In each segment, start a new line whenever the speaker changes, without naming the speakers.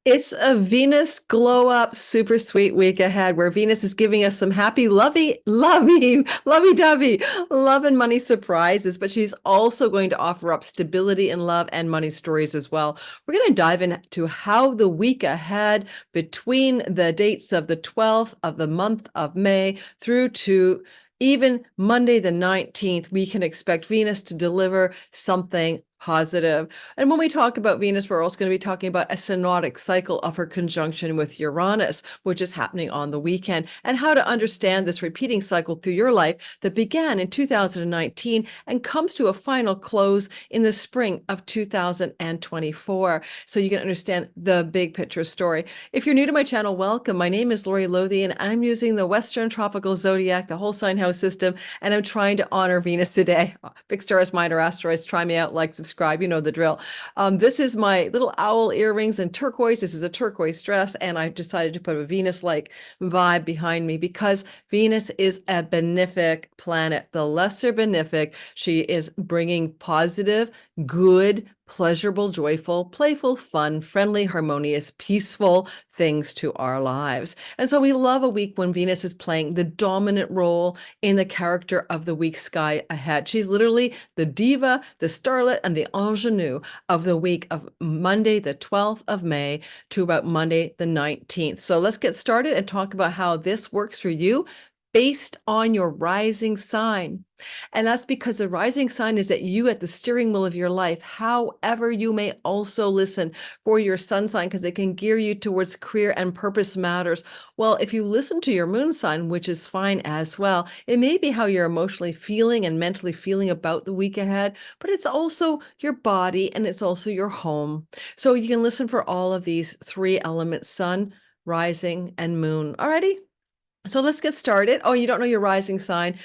It's a Venus glow up, super sweet week ahead where Venus is giving us some happy, lovey-dovey love and money surprises, but she's also going to offer up stability in love and money stories as well. We're going to dive into how the week ahead between the dates of the 12th of the month of May through to even Monday the 19th, we can expect Venus to deliver something positive. And when we talk about Venus, we're also going to be talking about a synodic cycle of her conjunction with Uranus, which is happening on the weekend, and how to understand this repeating cycle through your life that began in 2019 and comes to a final close in the spring of 2024. So you can understand the big picture story. If you're new to my channel, welcome. My name is Lori Lothian. I'm using the Western Tropical Zodiac, the whole sign house system, and I'm trying to honor Venus today. Big stars, minor asteroids, try me out, like, subscribe, you know the drill. This is my little owl earrings in turquoise. This is a turquoise dress, and I decided to put a Venus-like vibe behind me because Venus is a benefic planet, the lesser benefic. She is bringing positive, good, pleasurable, joyful, playful, fun, friendly, harmonious, peaceful things to our lives. And so we love a week when Venus is playing the dominant role in the character of the week sky ahead. She's literally the diva, the starlet, and the ingenue of the week of Monday, the 12th of May to about Monday, the 19th. So let's get started and talk about how this works for you based on your rising sign. And that's because the rising sign is that you at the steering wheel of your life. However, you may also listen for your sun sign because it can gear you towards career and purpose matters. Well, if you listen to your moon sign, which is fine as well, it may be how you're emotionally feeling and mentally feeling about the week ahead, but it's also your body and it's also your home. So you can listen for all of these three elements: sun, rising, and moon. Alrighty? So let's get started. Oh, you don't know your rising sign,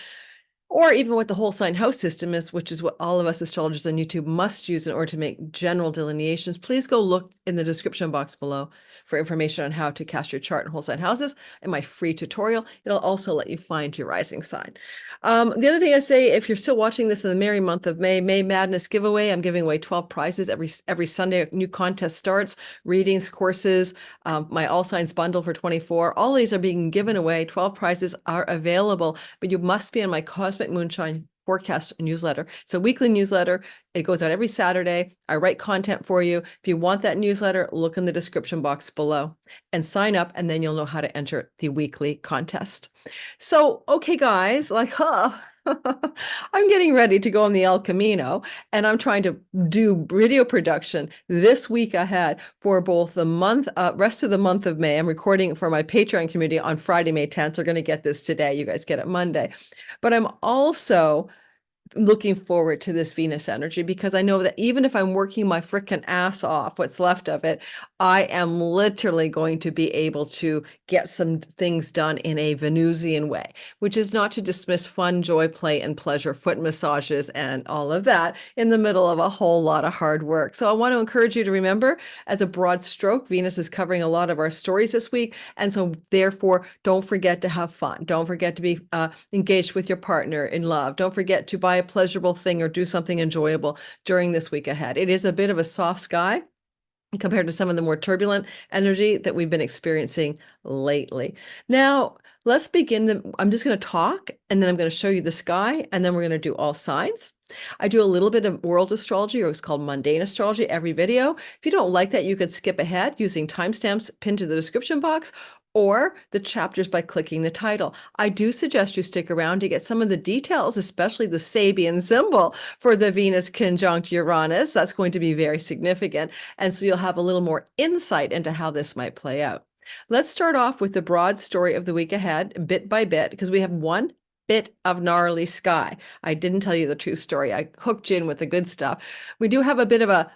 or even what the whole sign house system is, which is what all of us astrologers on YouTube must use in order to make general delineations. Please go look in the description box below for information on how to cast your chart in whole sign houses and my free tutorial. It'll also let you find your rising sign. The other thing I say, if you're still watching this in the merry month of May, May Madness giveaway, I'm giving away 12 prizes every Sunday. A new contest starts, readings, courses, my all signs bundle for 24. All these are being given away. 12 prizes are available, but you must be on my Cosmic Moonshine forecast newsletter. It's a weekly newsletter. It goes out every Saturday. I write content for you. If you want that newsletter, look in the description box below and sign up, and then you'll know how to enter the weekly contest. So, okay, guys, like, I'm getting ready to go on the El Camino, and I'm trying to do video production this week ahead for both the rest of the month of May. I'm recording for my Patreon community on Friday, May 10th. They're going to get this today. You guys get it Monday. But I'm also looking forward to this Venus energy because I know that even if I'm working my frickin' ass off, what's left of it, I am literally going to be able to get some things done in a Venusian way, which is not to dismiss fun, joy, play, and pleasure, foot massages, and all of that in the middle of a whole lot of hard work. So I want to encourage you to remember, as a broad stroke, Venus is covering a lot of our stories this week. And so therefore, don't forget to have fun. Don't forget to be engaged with your partner in love. Don't forget to buy a pleasurable thing or do something enjoyable during this week ahead. It is a bit of a soft sky compared to some of the more turbulent energy that we've been experiencing lately. Now, let's begin. I'm just going to talk, and then I'm going to show you the sky, and then we're going to do all signs. I do a little bit of world astrology, or it's called mundane astrology, every video. If you don't like that, you could skip ahead using timestamps pinned to the description box, or the chapters by clicking the title. I do suggest you stick around to get some of the details, especially the Sabian symbol for the Venus conjunct Uranus. That's going to be very significant. And so you'll have a little more insight into how this might play out. Let's start off with the broad story of the week ahead, bit by bit, because we have one bit of gnarly sky. I didn't tell you the true story. I hooked you in with the good stuff. We do have a bit of a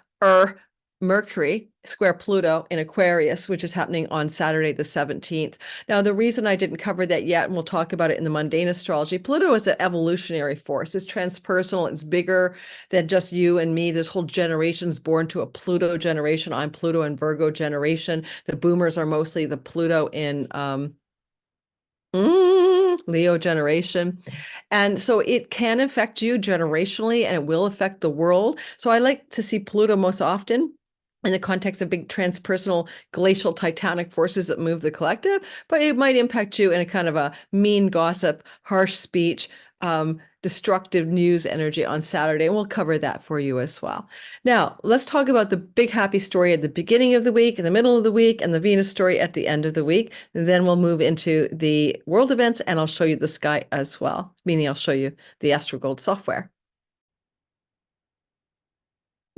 Mercury square Pluto in Aquarius, which is happening on Saturday, the 17th. Now, the reason I didn't cover that yet, and we'll talk about it in the mundane astrology, Pluto is an evolutionary force. It's transpersonal. It's bigger than just you and me. There's whole generations born to a Pluto generation. I'm Pluto and Virgo generation. The boomers are mostly the Pluto in Leo generation. And so it can affect you generationally, and it will affect the world. So I like to see Pluto most often in the context of big transpersonal glacial titanic forces that move the collective, but it might impact you in a kind of a mean gossip, harsh speech, destructive news energy on Saturday, and we'll cover that for you as well. Now, let's talk about the big happy story at the beginning of the week, in the middle of the week, and the Venus story at the end of the week. And then we'll move into the world events, and I'll show you the sky as well, meaning I'll show you the AstroGold software.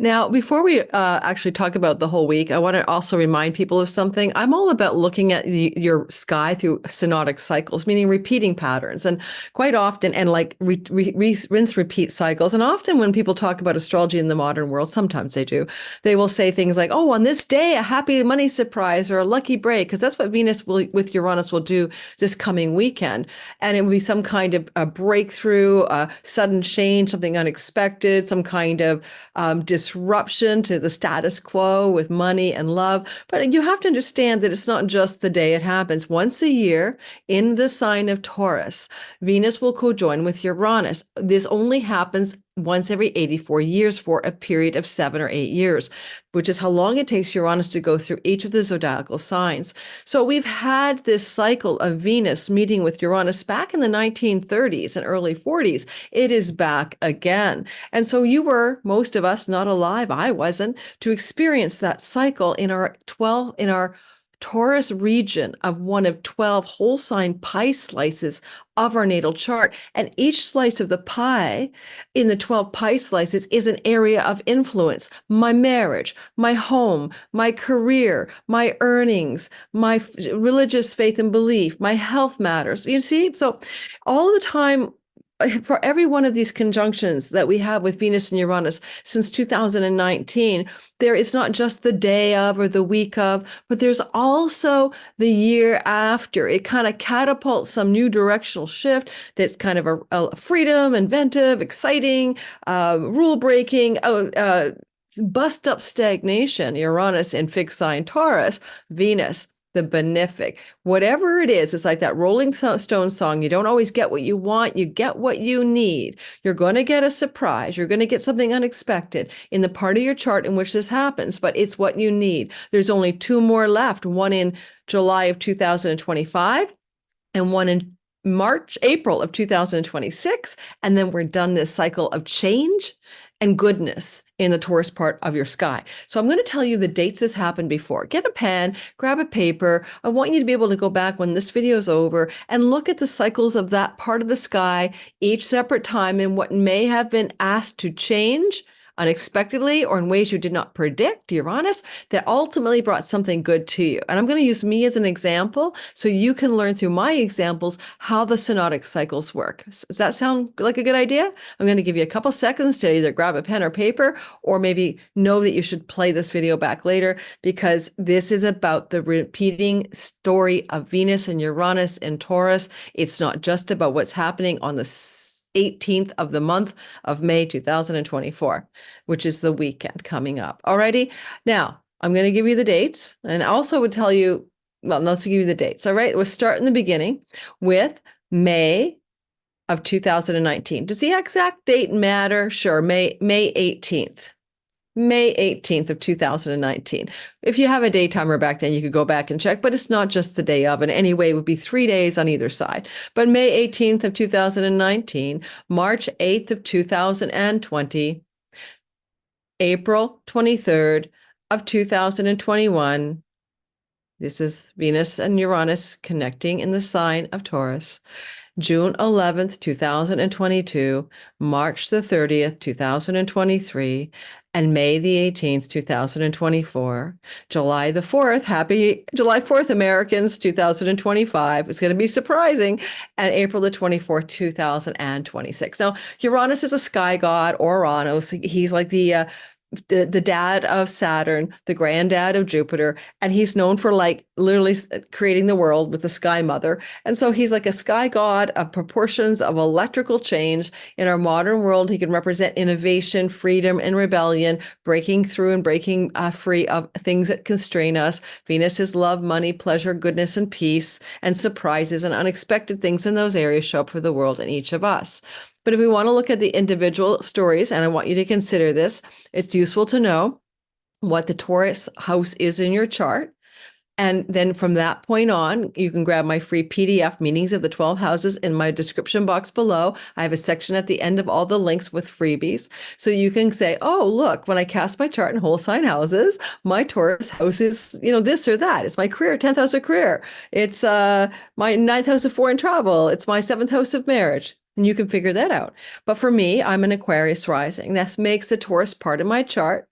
Now, before we actually talk about the whole week, I want to also remind people of something. I'm all about looking at your sky through synodic cycles, meaning repeating patterns, and quite often, and like rinse, repeat cycles. And often when people talk about astrology in the modern world, sometimes they do, they will say things like, oh, on this day, a happy money surprise or a lucky break, because that's what Venus with Uranus will do this coming weekend. And it will be some kind of a breakthrough, a sudden change, something unexpected, some kind of disruption to the status quo with money and love. But you have to understand that it's not just the day it happens. Once a year in the sign of Taurus, Venus will co-join with Uranus. This only happens once every 84 years for a period of 7 or 8 years, which is how long it takes Uranus to go through each of the zodiacal signs. So we've had this cycle of Venus meeting with Uranus back in the 1930s and early 40s. It is back again. And so you were, most of us, not alive, I wasn't, to experience that cycle in our Taurus region of one of 12 whole sign pie slices of our natal chart. And each slice of the pie in the 12 pie slices is an area of influence. My marriage, my home, my career, my earnings, my religious faith and belief, my health matters. You see, so all the time, for every one of these conjunctions that we have with Venus and Uranus since 2019, there is not just the day of or the week of, but there's also the year after. It kind of catapults some new directional shift that's kind of a freedom, inventive, exciting, rule breaking, bust up stagnation. Uranus in fixed sign Taurus, Venus the benefic, whatever it is. It's like that Rolling Stone song. You don't always get what you want. You get what you need. You're going to get a surprise. You're going to get something unexpected in the part of your chart in which this happens, but it's what you need. There's only 2 more left, one in July of 2025 and one in April of 2026. And then we're done this cycle of change and goodness in the Taurus part of your sky. So I'm going to tell you the dates this happened before. Get a pen, grab a paper. I want you to be able to go back when this video is over and look at the cycles of that part of the sky each separate time and what may have been asked to change unexpectedly or in ways you did not predict, Uranus, that ultimately brought something good to you. And I'm going to use me as an example so you can learn through my examples how the synodic cycles work. Does that sound like a good idea? I'm going to give you a couple seconds to either grab a pen or paper, or maybe know that you should play this video back later, because this is about the repeating story of Venus and Uranus in Taurus. It's not just about what's happening on the 18th of the month of May 2024, which is the weekend coming up. Alrighty. Now, I'm going to give you the dates, and I also would tell you, well, let's give you the dates. All right. We'll start in the beginning with May of 2019. Does the exact date matter? Sure. May 18th. May 18th of 2019. If you have a day timer back then, you could go back and check, but it's not just the day of. And anyway, it would be 3 days on either side. But May 18th of 2019, March 8th of 2020, April 23rd of 2021. This is Venus and Uranus connecting in the sign of Taurus. June 11th, 2022, March the 30th, 2023, and May the 18th, 2024. July the 4th, happy July 4th, Americans, 2025. It's going to be surprising. And April the 24th, 2026. Now, Uranus is a sky god, or Uranus. He's like the dad of Saturn, the granddad of Jupiter, and he's known for like literally creating the world with the sky mother. And so he's like a sky god of proportions of electrical change. In our modern world, he can represent innovation, freedom, and rebellion, breaking through and breaking free of things that constrain us. Venus is love, money, pleasure, goodness, and peace, and surprises and unexpected things in those areas show up for the world in each of us. But if we want to look at the individual stories, and I want you to consider this, it's useful to know what the Taurus house is in your chart. And then from that point on, you can grab my free PDF, Meanings of the 12 Houses, in my description box below. I have a section at the end of all the links with freebies. So you can say, oh, look, when I cast my chart in whole sign houses, my Taurus house is, this or that. It's my career, 10th house of career. It's my 9th house of foreign travel. It's my 7th house of marriage. And you can figure that out. But for me, I'm an Aquarius rising. That makes the Taurus part of my chart.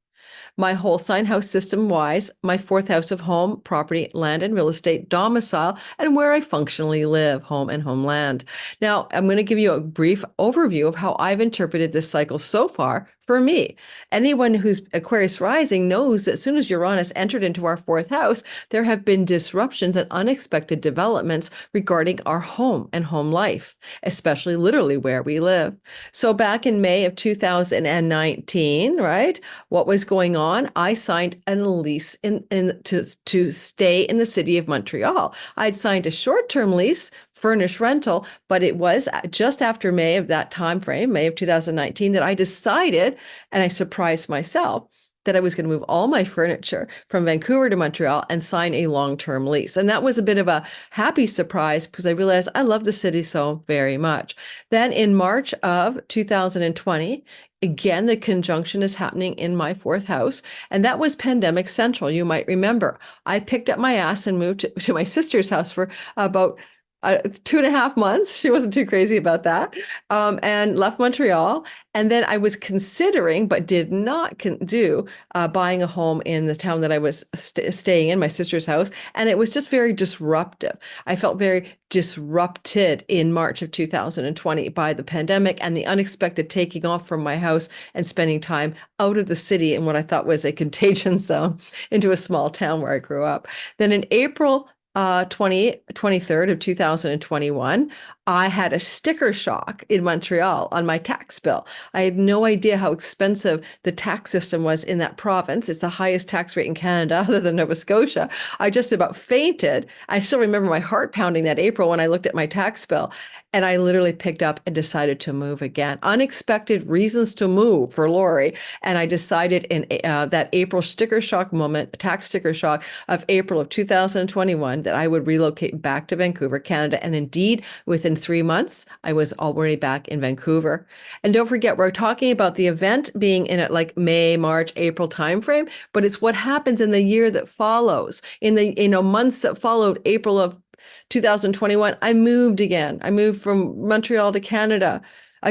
My whole sign house system wise, my 4th house of home, property, land, and real estate, domicile, and where I functionally live, home and homeland. Now, I'm going to give you a brief overview of how I've interpreted this cycle so far for me. Anyone who's Aquarius rising knows that as soon as Uranus entered into our 4th house, there have been disruptions and unexpected developments regarding our home and home life, especially literally where we live. So back in May of 2019, right, what was going on? I signed a lease to stay in the city of Montreal. I'd signed a short-term lease, furnished rental, but it was just after May of that time frame, May of 2019, that I decided, and I surprised myself, that I was going to move all my furniture from Vancouver to Montreal and sign a long-term lease. And that was a bit of a happy surprise because I realized I love the city so very much. Then in March of 2020, again, the conjunction is happening in my 4th house, and that was pandemic central. You might remember I picked up my ass and moved to my sister's house for about 2.5 months. She wasn't too crazy about that, and left Montreal. And then I was considering, but did not do, buying a home in the town that I was staying in, my sister's house. And it was just very disruptive. I felt very disrupted in March of 2020 by the pandemic and the unexpected taking off from my house and spending time out of the city in what I thought was a contagion zone into a small town where I grew up. Then in April 23rd of 2021, I had a sticker shock in Montreal on my tax bill. I had no idea how expensive the tax system was in that province. It's the highest tax rate in Canada other than Nova Scotia. I just about fainted. I still remember my heart pounding that April when I looked at my tax bill, and I literally picked up and decided to move again. Unexpected reasons to move for Lori. And I decided in that April sticker shock moment, tax sticker shock of April of 2021, that I would relocate back to Vancouver, Canada. And indeed, within 3 months, I was already back in Vancouver. And don't forget, we're talking about the event being in a like May, March, April timeframe, but it's what happens in the year that follows. In the months that followed April of 2021, I moved again. I moved from Montreal to Canada,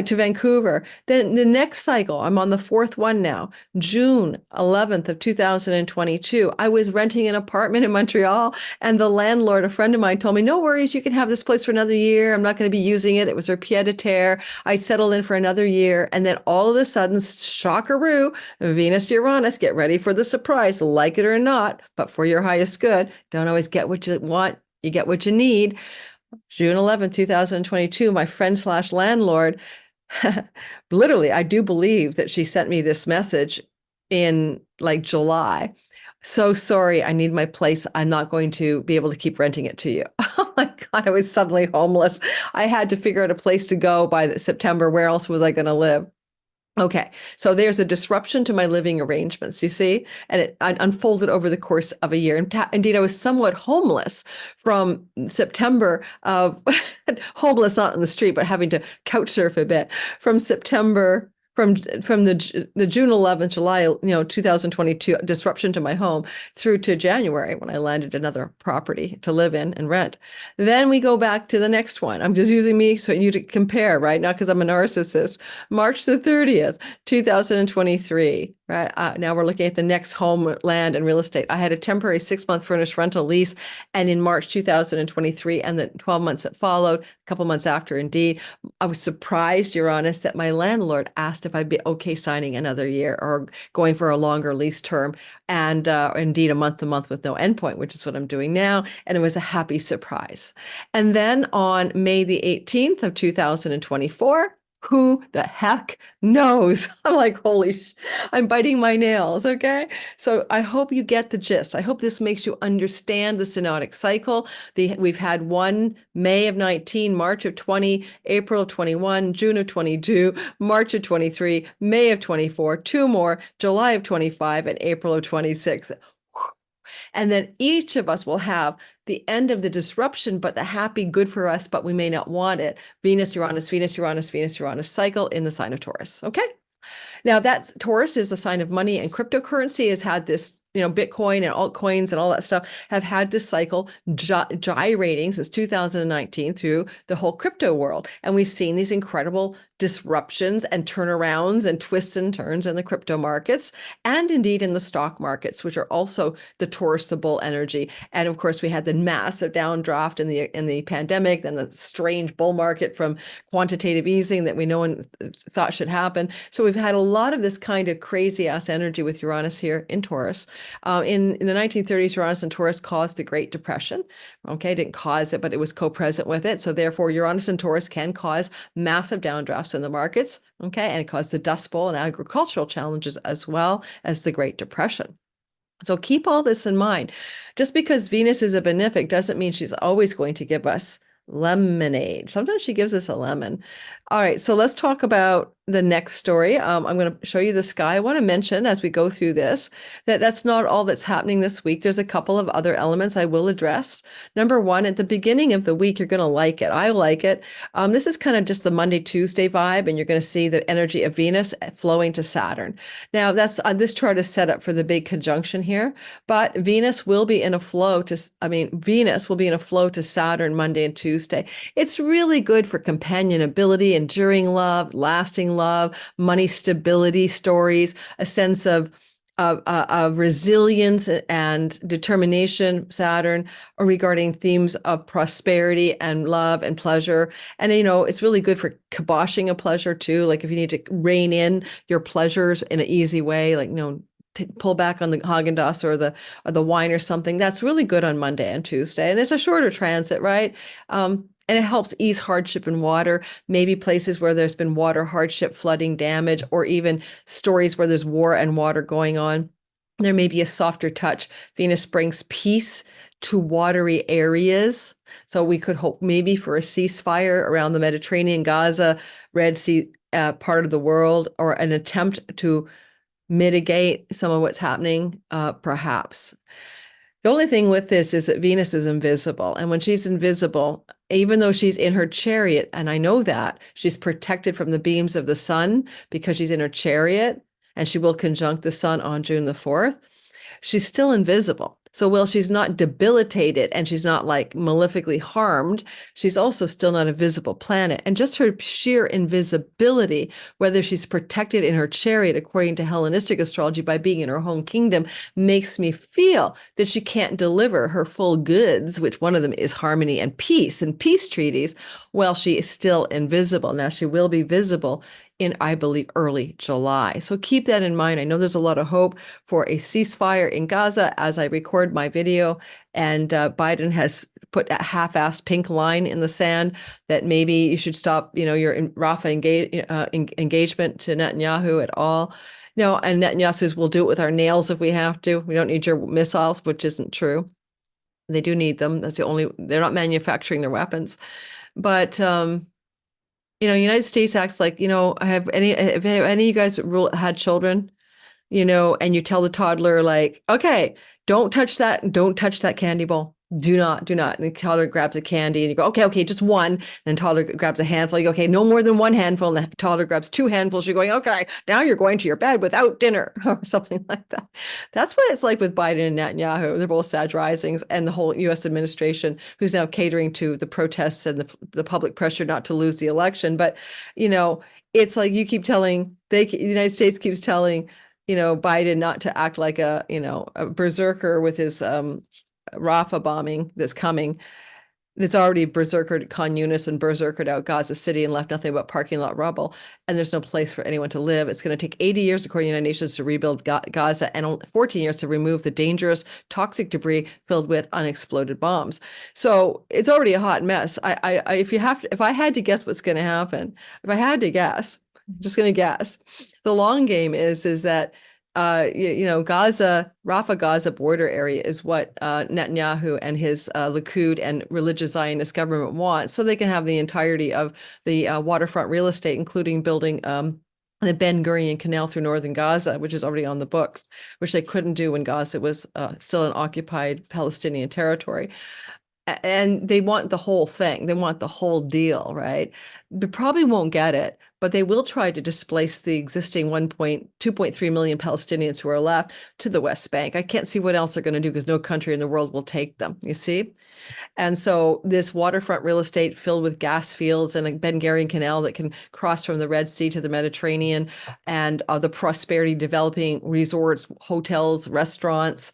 to Vancouver. Then the next cycle, I'm on the 4th one now, June 11th of 2022. I was renting an apartment in Montreal, and the landlord, a friend of mine, told me, no worries, you can have this place for another year. I'm not going to be using it. It was her pied-à-terre. I settled in for another year. And then all of a sudden, shockaroo, Venus, Uranus, get ready for the surprise, like it or not, but for your highest good. Don't always get what you want. You get what you need. June 11th, 2022, my friend / landlord, literally, I do believe that she sent me this message in like July. So sorry, I need my place. I'm not going to be able to keep renting it to you. Oh my God, I was suddenly homeless. I had to figure out a place to go by September. Where else was I going to live? Okay, so there's a disruption to my living arrangements, you see, and it unfolded over the course of a year. And indeed, I was somewhat homeless from September of, homeless not on the street, but having to couch surf a bit from September, from the June 11th, July, 2022 disruption to my home through to January when I landed another property to live in and rent. Then we go back to the next one. I'm just using me so you to compare, right? Not because I'm a narcissist. March the 30th, 2023. Right. Now we're looking at the next home, land, and real estate. I had a temporary 6-month furnished rental lease. And in March 2023, and the 12 months that followed, a couple months after, indeed, I was surprised, Uranus, that my landlord asked if I'd be okay signing another year or going for a longer lease term. And indeed, a month to month with no endpoint, which is what I'm doing now. And it was a happy surprise. And then on May the 18th of 2024, Who the heck knows? I'm like, I'm biting my nails. Okay. So I hope you get the gist. I hope this makes you understand the synodic cycle. We've had one May of 19, March of 20, April of 21, June of 22, March of 23, May of 24, two more, July of 25, and April of 26. And then each of us will have the end of the disruption, but the happy, good for us, but we may not want it. Venus, Uranus, Venus, Uranus, Venus, Uranus cycle in the sign of Taurus. Okay. Now that's Taurus is a sign of money, and cryptocurrency has had this, Bitcoin and altcoins and all that stuff have had this cycle gyrating since 2019 through the whole crypto world. And we've seen these incredible disruptions and turnarounds and twists and turns in the crypto markets and indeed in the stock markets, which are also the Taurusable energy. And of course, we had the massive downdraft in the pandemic, then the strange bull market from quantitative easing that we know and thought should happen. So we've had a lot of this kind of crazy ass energy with Uranus here in Taurus. In the 1930s, Uranus and Taurus caused the Great Depression. Okay, didn't cause it, but it was co-present with it. So therefore, Uranus and Taurus can cause massive downdrafts in the markets. Okay, and it caused the Dust Bowl and agricultural challenges as well as the Great Depression. So keep all this in mind. Just because Venus is a benefic doesn't mean she's always going to give us lemonade. Sometimes she gives us a lemon. All right, so let's talk about the next story. I'm going to show you the sky. I want to mention as we go through this that that's not all that's happening this week. There's a couple of other elements I will address. Number one, at the beginning of the week, you're going to like it. I like it. This is kind of just the Monday, Tuesday vibe, and you're going to see the energy of Venus flowing to Saturn. Now, that's this chart is set up for the big conjunction here, but Venus will be in a flow Venus will be in a flow to Saturn Monday and Tuesday. It's really good for companionability, enduring love, lasting love, money stability stories, a sense of resilience and determination, Saturn, or regarding themes of prosperity and love and pleasure. And, it's really good for kiboshing a pleasure too. Like if you need to rein in your pleasures in an easy way, like, pull back on the Haagen-Dazs or the wine or something. That's really good on Monday and Tuesday. And it's a shorter transit, right? And it helps ease hardship in water, maybe places where there's been water hardship, flooding, damage, or even stories where there's war and water going on. There may be a softer touch. Venus brings peace to watery areas. So we could hope maybe for a ceasefire around the Mediterranean, Gaza, Red Sea part of the world, or an attempt to mitigate some of what's happening, perhaps. The only thing with this is that Venus is invisible. And when she's invisible, even though she's in her chariot, and I know that, she's protected from the beams of the sun because she's in her chariot, and she will conjunct the sun on June the 4th, she's still invisible. So while she's not debilitated and she's not like malefically harmed, she's also still not a visible planet. And just her sheer invisibility, whether she's protected in her chariot, according to Hellenistic astrology, by being in her home kingdom, makes me feel that she can't deliver her full goods, which one of them is harmony and peace treaties, while she is still invisible. Now, she will be visible in, I believe, early July. So keep that in mind. I know there's a lot of hope for a ceasefire in Gaza as I record my video, and Biden has put a half-assed pink line in the sand that maybe you should stop, your Rafah engagement to Netanyahu at all. And Netanyahu says, we'll do it with our nails if we have to. We don't need your missiles, which isn't true. They do need them. They're not manufacturing their weapons. But, United States acts like, have any of you guys had children, and you tell the toddler, like, okay, don't touch that candy bowl. Do not. And the toddler grabs a candy and you go, okay, just one. And then toddler grabs a handful. You go, okay, no more than one handful. And the toddler grabs two handfuls. You're going, okay, now you're going to your bed without dinner or something like that. That's what it's like with Biden and Netanyahu. They're both Sag risings, and the whole U.S. administration, who's now catering to the protests and the public pressure not to lose the election. But, it's like you keep telling, the United States keeps telling, Biden not to act like a berserker with his Rafah bombing that's coming. It's already berserkered Uranus and berserkered out Gaza City and left nothing but parking lot rubble. And there's no place for anyone to live. It's going to take 80 years, according to the United Nations, to rebuild Gaza and 14 years to remove the dangerous toxic debris filled with unexploded bombs. So it's already a hot mess. If I had to guess what's going to happen, if I had to guess, I'm just going to guess, the long game is that Gaza, Rafah Gaza border area is what Netanyahu and his Likud and religious Zionist government want, so they can have the entirety of the waterfront real estate, including building the Ben Gurion Canal through northern Gaza, which is already on the books, which they couldn't do when Gaza was still an occupied Palestinian territory. And they want the whole thing. They want the whole deal, right? They probably won't get it, but they will try to displace the existing 2.3 million Palestinians who are left to the West Bank. I can't see what else they're going to do because no country in the world will take them, you see? And so this waterfront real estate filled with gas fields and a Ben Gurion Canal that can cross from the Red Sea to the Mediterranean, and the prosperity developing resorts, hotels, restaurants,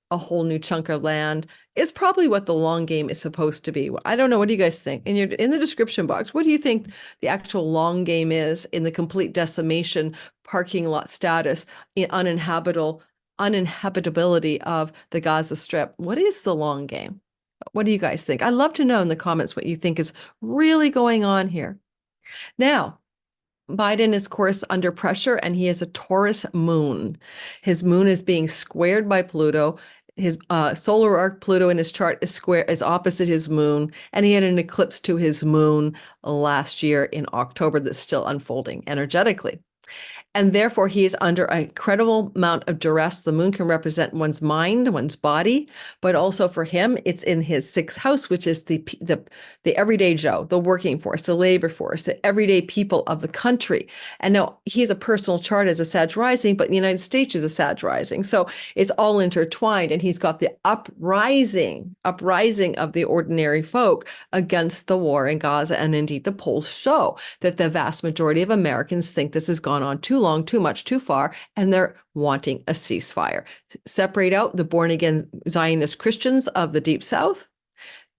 a whole new chunk of land is probably what the long game is supposed to be. I don't know. What do you guys think? In the description box, what do you think the actual long game is in the complete decimation, parking lot status, uninhabitability of the Gaza Strip? What is the long game? What do you guys think? I'd love to know in the comments what you think is really going on here. Now, Biden is, of course, under pressure, and he has a Taurus moon. His moon is being squared by Pluto. His solar arc Pluto in his chart is opposite his moon, and he had an eclipse to his moon last year in October that's still unfolding energetically. And therefore, he is under an incredible amount of duress. The moon can represent one's mind, one's body, but also for him, it's in his sixth house, which is the everyday Joe, the working force, the labor force, the everyday people of the country. And now he has a personal chart as a Sag rising, but the United States is a Sag rising. So it's all intertwined. And he's got the uprising of the ordinary folk against the war in Gaza. And indeed, the polls show that the vast majority of Americans think this has gone on too long, too much, too far, and they're wanting a ceasefire. Separate out the born-again Zionist Christians of the Deep South.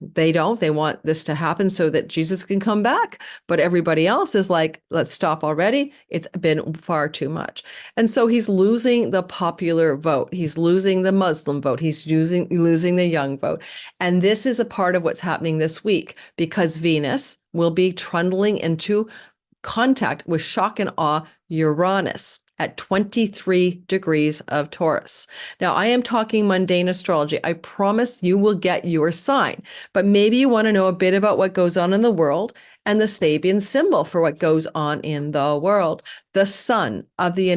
They don't. They want this to happen so that Jesus can come back. But everybody else is like, let's stop already. It's been far too much. And so he's losing the popular vote. He's losing the Muslim vote. He's losing the young vote. And this is a part of what's happening this week, because Venus will be trundling into contact with shock and awe Uranus at 23 degrees of Taurus. Now, I am talking mundane astrology. I promise you will get your sign, but maybe you want to know a bit about what goes on in the world and the Sabian symbol for what goes on in the world. The sun of the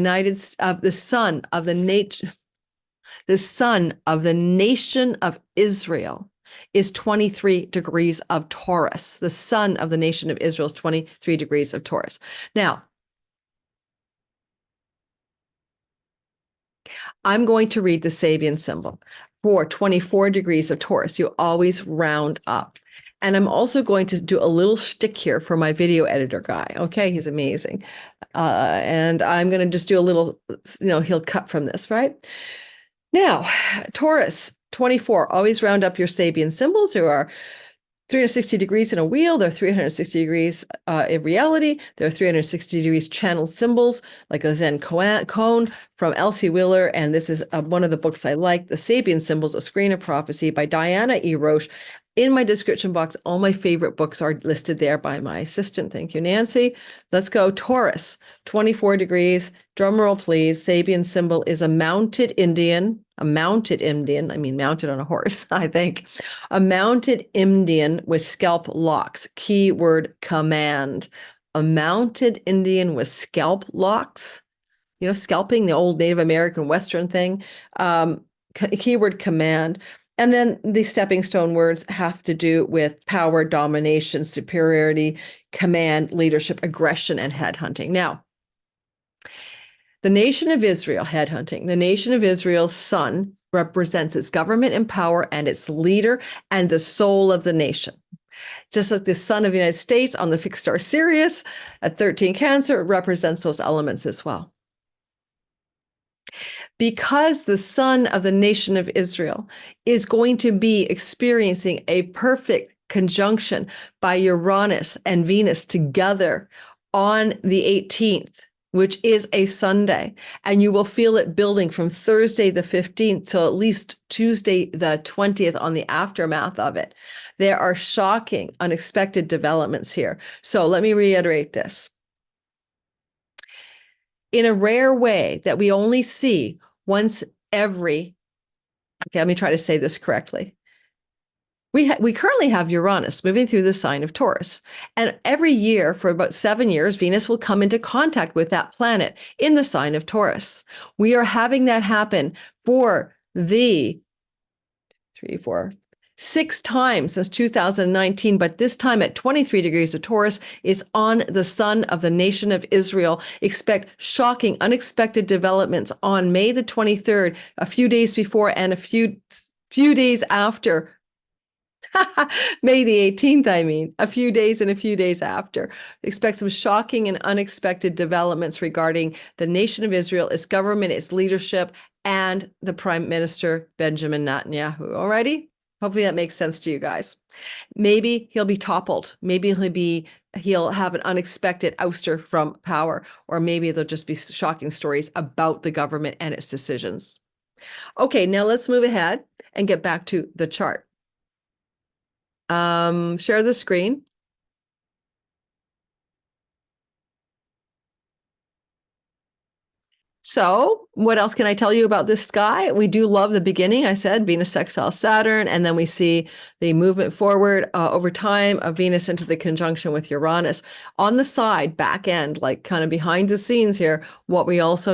nation of Israel is 23 degrees of Taurus. The sun of the nation of Israel is 23 degrees of Taurus. Now, I'm going to read the Sabian symbol for 24 degrees of Taurus. You always round up. And I'm also going to do a little shtick here for my video editor guy. Okay, he's amazing. And I'm going to just do a little, he'll cut from this, right? Now, Taurus, 24, always round up your Sabian symbols. There are 360 degrees in a wheel. There are 360 degrees in reality. There are 360 degrees channel symbols, like a Zen cone from Elsie Wheeler. And this is one of the books I like, The Sabian Symbols, A Screen of Prophecy by Diana E. Roche. In my description box, all my favorite books are listed there by my assistant. Thank you, Nancy. Let's go. Taurus, 24 degrees. Drum roll, please. Sabian symbol is a mounted Indian. I mean, mounted on a horse, I think. A mounted Indian with scalp locks. Keyword command. A mounted Indian with scalp locks. Scalping, the old Native American Western thing. Keyword command. And then the stepping stone words have to do with power, domination, superiority, command, leadership, aggression, and headhunting. Now, the nation of Israel, headhunting, the nation of Israel's sun represents its government and power and its leader and the soul of the nation. Just like the sun of the United States on the fixed star Sirius at 13 Cancer represents those elements as well. Because the son of the nation of Israel is going to be experiencing a perfect conjunction by Uranus and Venus together on the 18th, which is a Sunday. And you will feel it building from Thursday the 15th till at least Tuesday the 20th on the aftermath of it. There are shocking, unexpected developments here. So let me reiterate this. In a rare way that we only see once every, okay, let me try to say this correctly. We currently have Uranus moving through the sign of Taurus. And every year for about 7 years, Venus will come into contact with that planet in the sign of Taurus. We are having that happen for the 6 times since 2019, but this time at 23 degrees of Taurus is on the son of the nation of Israel. Expect shocking, unexpected developments on May the 23rd, a few days before and a few days after. May the 18th, I mean, a few days and a few days after. Expect some shocking and unexpected developments regarding the nation of Israel, its government, its leadership, and the Prime Minister, Benjamin Netanyahu. Alrighty? Hopefully that makes sense to you guys. Maybe he'll be toppled. Maybe he'll have an unexpected ouster from power, or maybe there'll just be shocking stories about the government and its decisions. Okay, now let's move ahead and get back to the chart. Share the screen. So what else can I tell you about this sky? We do love the beginning. I said Venus sextile Saturn, and then we see the movement forward over time of Venus into the conjunction with Uranus. On the side, back end, like kind of behind the scenes here, what we also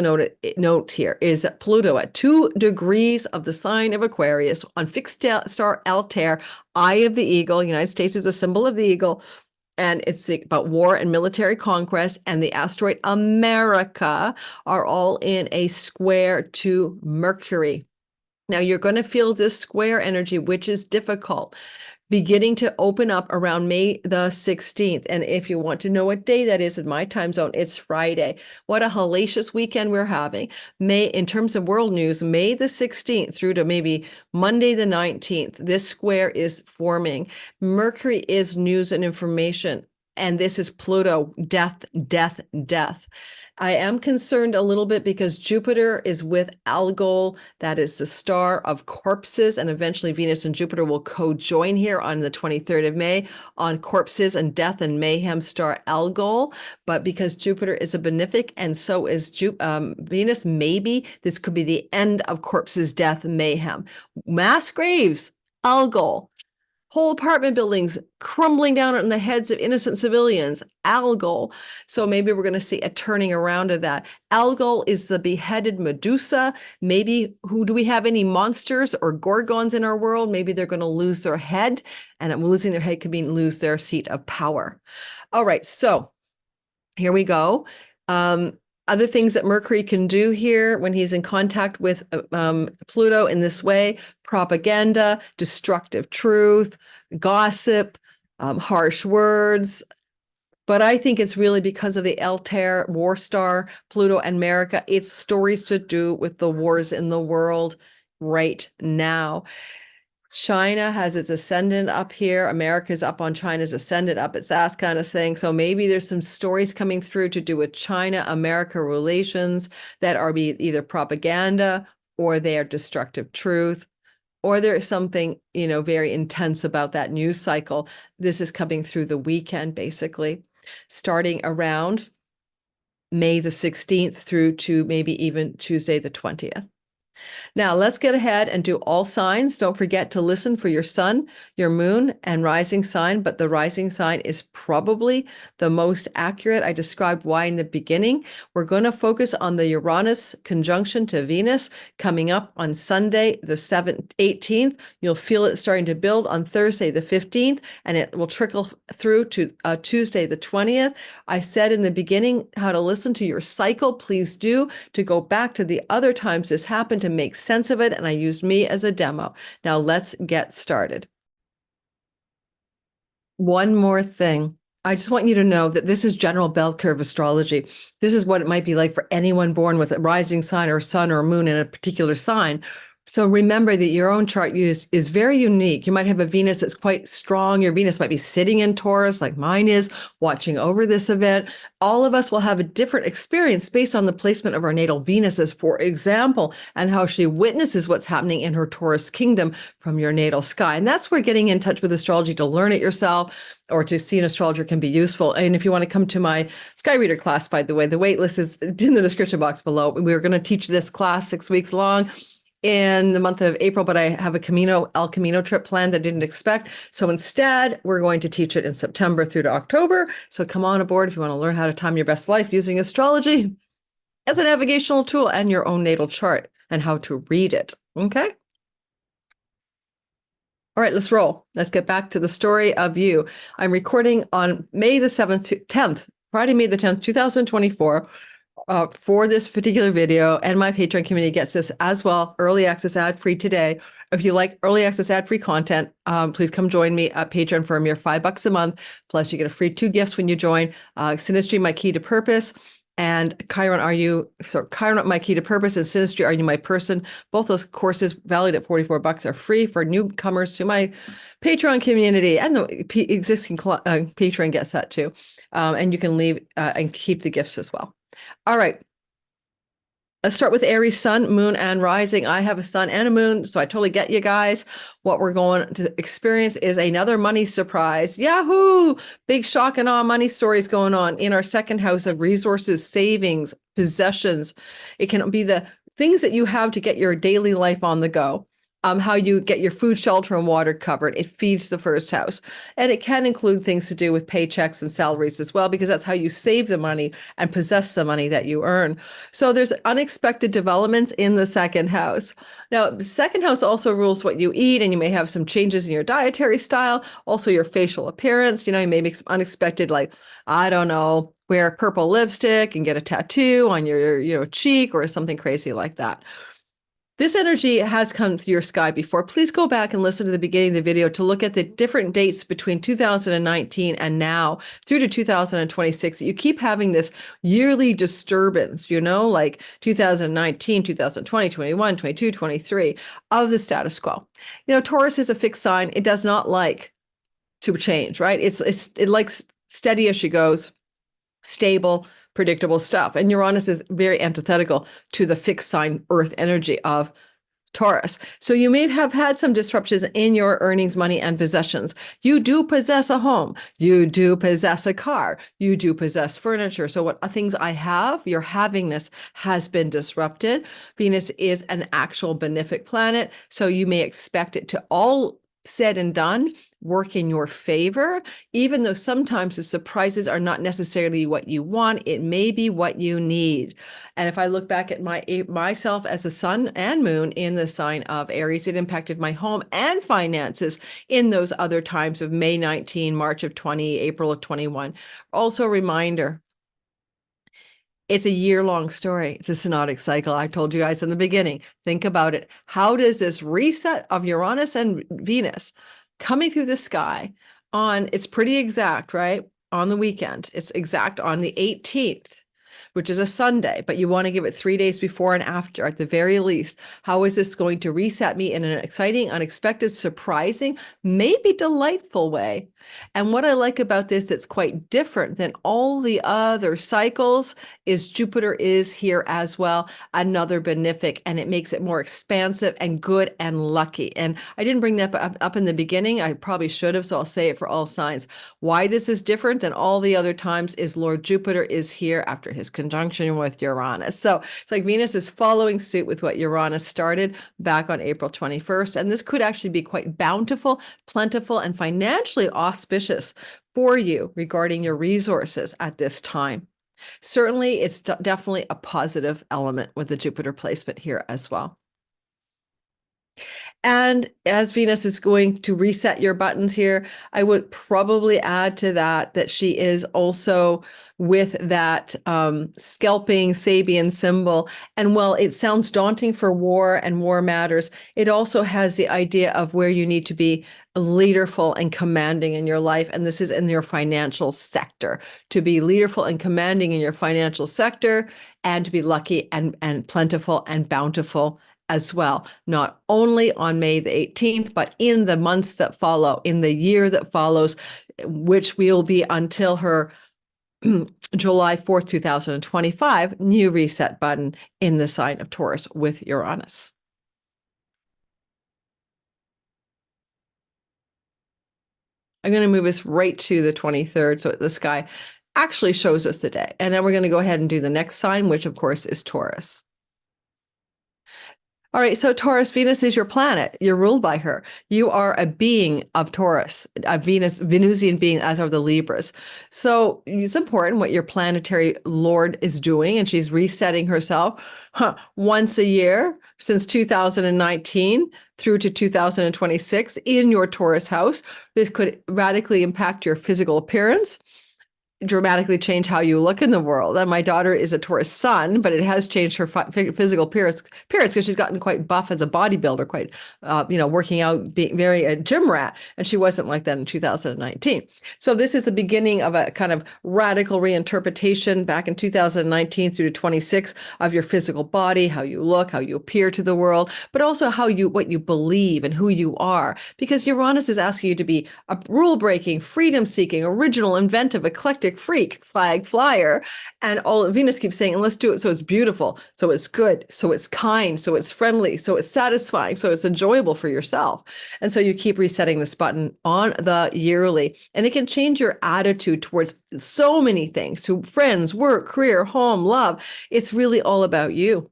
note here is that Pluto at 2 degrees of the sign of Aquarius on fixed star Altair, eye of the eagle. United States is a symbol of the eagle. And it's about war and military conquest, and the asteroid America are all in a square to Mercury. Now you're going to feel this square energy, which is difficult, beginning to open up around May the 16th. And if you want to know what day that is in my time zone, it's Friday. What a hellacious weekend we're having. In terms of world news, May the 16th through to maybe Monday the 19th, this square is forming. Mercury is news and information. And this is Pluto, death, death, death. I am concerned a little bit because Jupiter is with Algol. That is the star of corpses. And eventually Venus and Jupiter will co-join here on the 23rd of May on corpses and death and mayhem star Algol. But because Jupiter is a benefic and so is Venus, maybe this could be the end of corpses, death, mayhem. Mass graves, Algol. Whole apartment buildings crumbling down on the heads of innocent civilians, Algol. So maybe we're going to see a turning around of that. Algol is the beheaded Medusa. Maybe, do we have any monsters or gorgons in our world? Maybe they're going to lose their head, and losing their head could mean lose their seat of power. All right, so here we go. Other things that Mercury can do here when he's in contact with Pluto in this way: propaganda, destructive truth, gossip, harsh words. But I think it's really because of the Altair war star, Pluto and America. It's stories to do with the wars in the world right now. China has its ascendant up here. America's up on China's ascendant, up its ass kind of thing. So maybe there's some stories coming through to do with China-America relations that are either propaganda, or they are destructive truth, or there's something, very intense about that news cycle. This is coming through the weekend, basically, starting around May the 16th through to maybe even Tuesday the 20th. Now let's get ahead and do all signs. Don't forget to listen for your sun, your moon, and rising sign, but the rising sign is probably the most accurate. I described why in the beginning. We're going to focus on the Uranus conjunction to Venus coming up on Sunday, the 18th. You'll feel it starting to build on Thursday, the 15th, and it will trickle through to Tuesday, the 20th. I said in the beginning how to listen to your cycle. Please do, to go back to the other times this happened to make sense of it, and I used me as a demo. Now let's get started. One more thing. I just want you to know that this is general bell curve astrology. This is what it might be like for anyone born with a rising sign or sun or moon in a particular sign. So remember that your own chart is very unique. You might have a Venus that's quite strong. Your Venus might be sitting in Taurus, like mine is, watching over this event. All of us will have a different experience based on the placement of our natal Venuses, for example, and how she witnesses what's happening in her Taurus kingdom from your natal sky. And that's where getting in touch with astrology to learn it yourself or to see an astrologer can be useful. And if you want to come to my Sky Reader class, by the way, the wait list is in the description box below. We're going to teach this class 6 weeks long in the month of April, but I have a El Camino trip planned that I didn't expect. So instead, we're going to teach it in September through to October. So come on aboard if you want to learn how to time your best life using astrology as a navigational tool and your own natal chart and how to read it. Okay. All right, let's roll. Let's get back to the story of you. I'm recording on May the 10th, Friday, May the 10th, 2024. For this particular video, and my Patreon community gets this as well, early access ad-free today. If you like early access ad-free content, please come join me at Patreon for a mere $5 a month. Plus you get a free 2 gifts when you join. Synastry, My Key to Purpose, and Chiron, My Key to Purpose, and Synastry, Are You My Person? Both those courses valued at $44 are free for newcomers to my Patreon community, and the existing Patreon gets that too. And you can leave and keep the gifts as well. All right. Let's start with Aries sun, moon, and rising. I have a sun and a moon, so I totally get you guys. What we're going to experience is another money surprise. Yahoo! Big shock and awe money stories going on in our second house of resources, savings, possessions. It can be the things that you have to get your daily life on the go. How you get your food, shelter, and water covered. It feeds the first house. And it can include things to do with paychecks and salaries as well, because that's how you save the money and possess the money that you earn. So there's unexpected developments in the second house. Now, the second house also rules what you eat, and you may have some changes in your dietary style, also your facial appearance. You may make some unexpected, like, I don't know, wear purple lipstick and get a tattoo on your cheek or something crazy like that. This energy has come through your sky before. Please go back and listen to the beginning of the video to look at the different dates between 2019 and now through to 2026. You keep having this yearly disturbance, like 2019, 2020, 21, 22, 23 of the status quo. Taurus is a fixed sign. It does not like to change, right? It likes steady as she goes, stable, predictable stuff. And Uranus is very antithetical to the fixed sign earth energy of Taurus. So you may have had some disruptions in your earnings, money, and possessions. You do possess a home. You do possess a car. You do possess furniture. So what things I have, your havingness has been disrupted. Venus is an actual benefic planet. So you may expect it to all said and done work in your favor, even though sometimes the surprises are not necessarily what you want. It may be what you need. And if I look back at myself as a sun and moon in the sign of Aries, it impacted my home and finances in those other times of May 19, March of 20, April of 21. Also a reminder, it's a year-long story. It's a synodic cycle. I told you guys in the beginning, think about it. How does this reset of Uranus and Venus coming through the sky it's pretty exact, right? On the weekend. It's exact on the 18th, which is a Sunday, but you want to give it 3 days before and after at the very least. How is this going to reset me in an exciting, unexpected, surprising, maybe delightful way? And what I like about this that's quite different than all the other cycles is Jupiter is here as well, another benefic, and it makes it more expansive and good and lucky. And I didn't bring that up in the beginning. I probably should have, so I'll say it for all signs. Why this is different than all the other times is Lord Jupiter is here after his conjunction with Uranus. So it's like Venus is following suit with what Uranus started back on April 21st. And this could actually be quite bountiful, plentiful, and financially auspicious for you regarding your resources at this time. Certainly, it's definitely a positive element with the Jupiter placement here as well. And as Venus is going to reset your buttons here, I would probably add to that she is also with that scalping Sabian symbol. And while it sounds daunting for war and war matters, it also has the idea of where you need to be leaderful and commanding in your life. And this is in your financial sector, to be leaderful and commanding in your financial sector, and to be lucky and plentiful and bountiful as well, not only on May the 18th, but in the months that follow, in the year that follows, which will be until her July 4th, 2025, new reset button in the sign of Taurus with Uranus. I'm going to move us right to the 23rd, so the sky actually shows us the day. And then we're going to go ahead and do the next sign, which of course is Taurus. All right, so Taurus, Venus is your planet. You're ruled by her. You are a being of Taurus, a Venusian being, as are the Libras. So it's important what your planetary lord is doing, and she's resetting herself once a year since 2019 through to 2026 in your Taurus house. This could radically impact your physical appearance, dramatically change how you look in the world. And my daughter is a Taurus sun, but it has changed her physical appearance because she's gotten quite buff as a bodybuilder, quite, working out, being very a gym rat. And she wasn't like that in 2019. So this is the beginning of a kind of radical reinterpretation back in 2019 through to 26 of your physical body, how you look, how you appear to the world, but also what you believe and who you are. Because Uranus is asking you to be a rule-breaking, freedom-seeking, original, inventive, eclectic freak, flag flyer. And all Venus keeps saying, and let's do it so it's beautiful, so it's good, so it's kind, so it's friendly, so it's satisfying, so it's enjoyable for yourself. And so you keep resetting this button on the yearly, and it can change your attitude towards so many things, to friends, work, career, home, love. It's really all about you.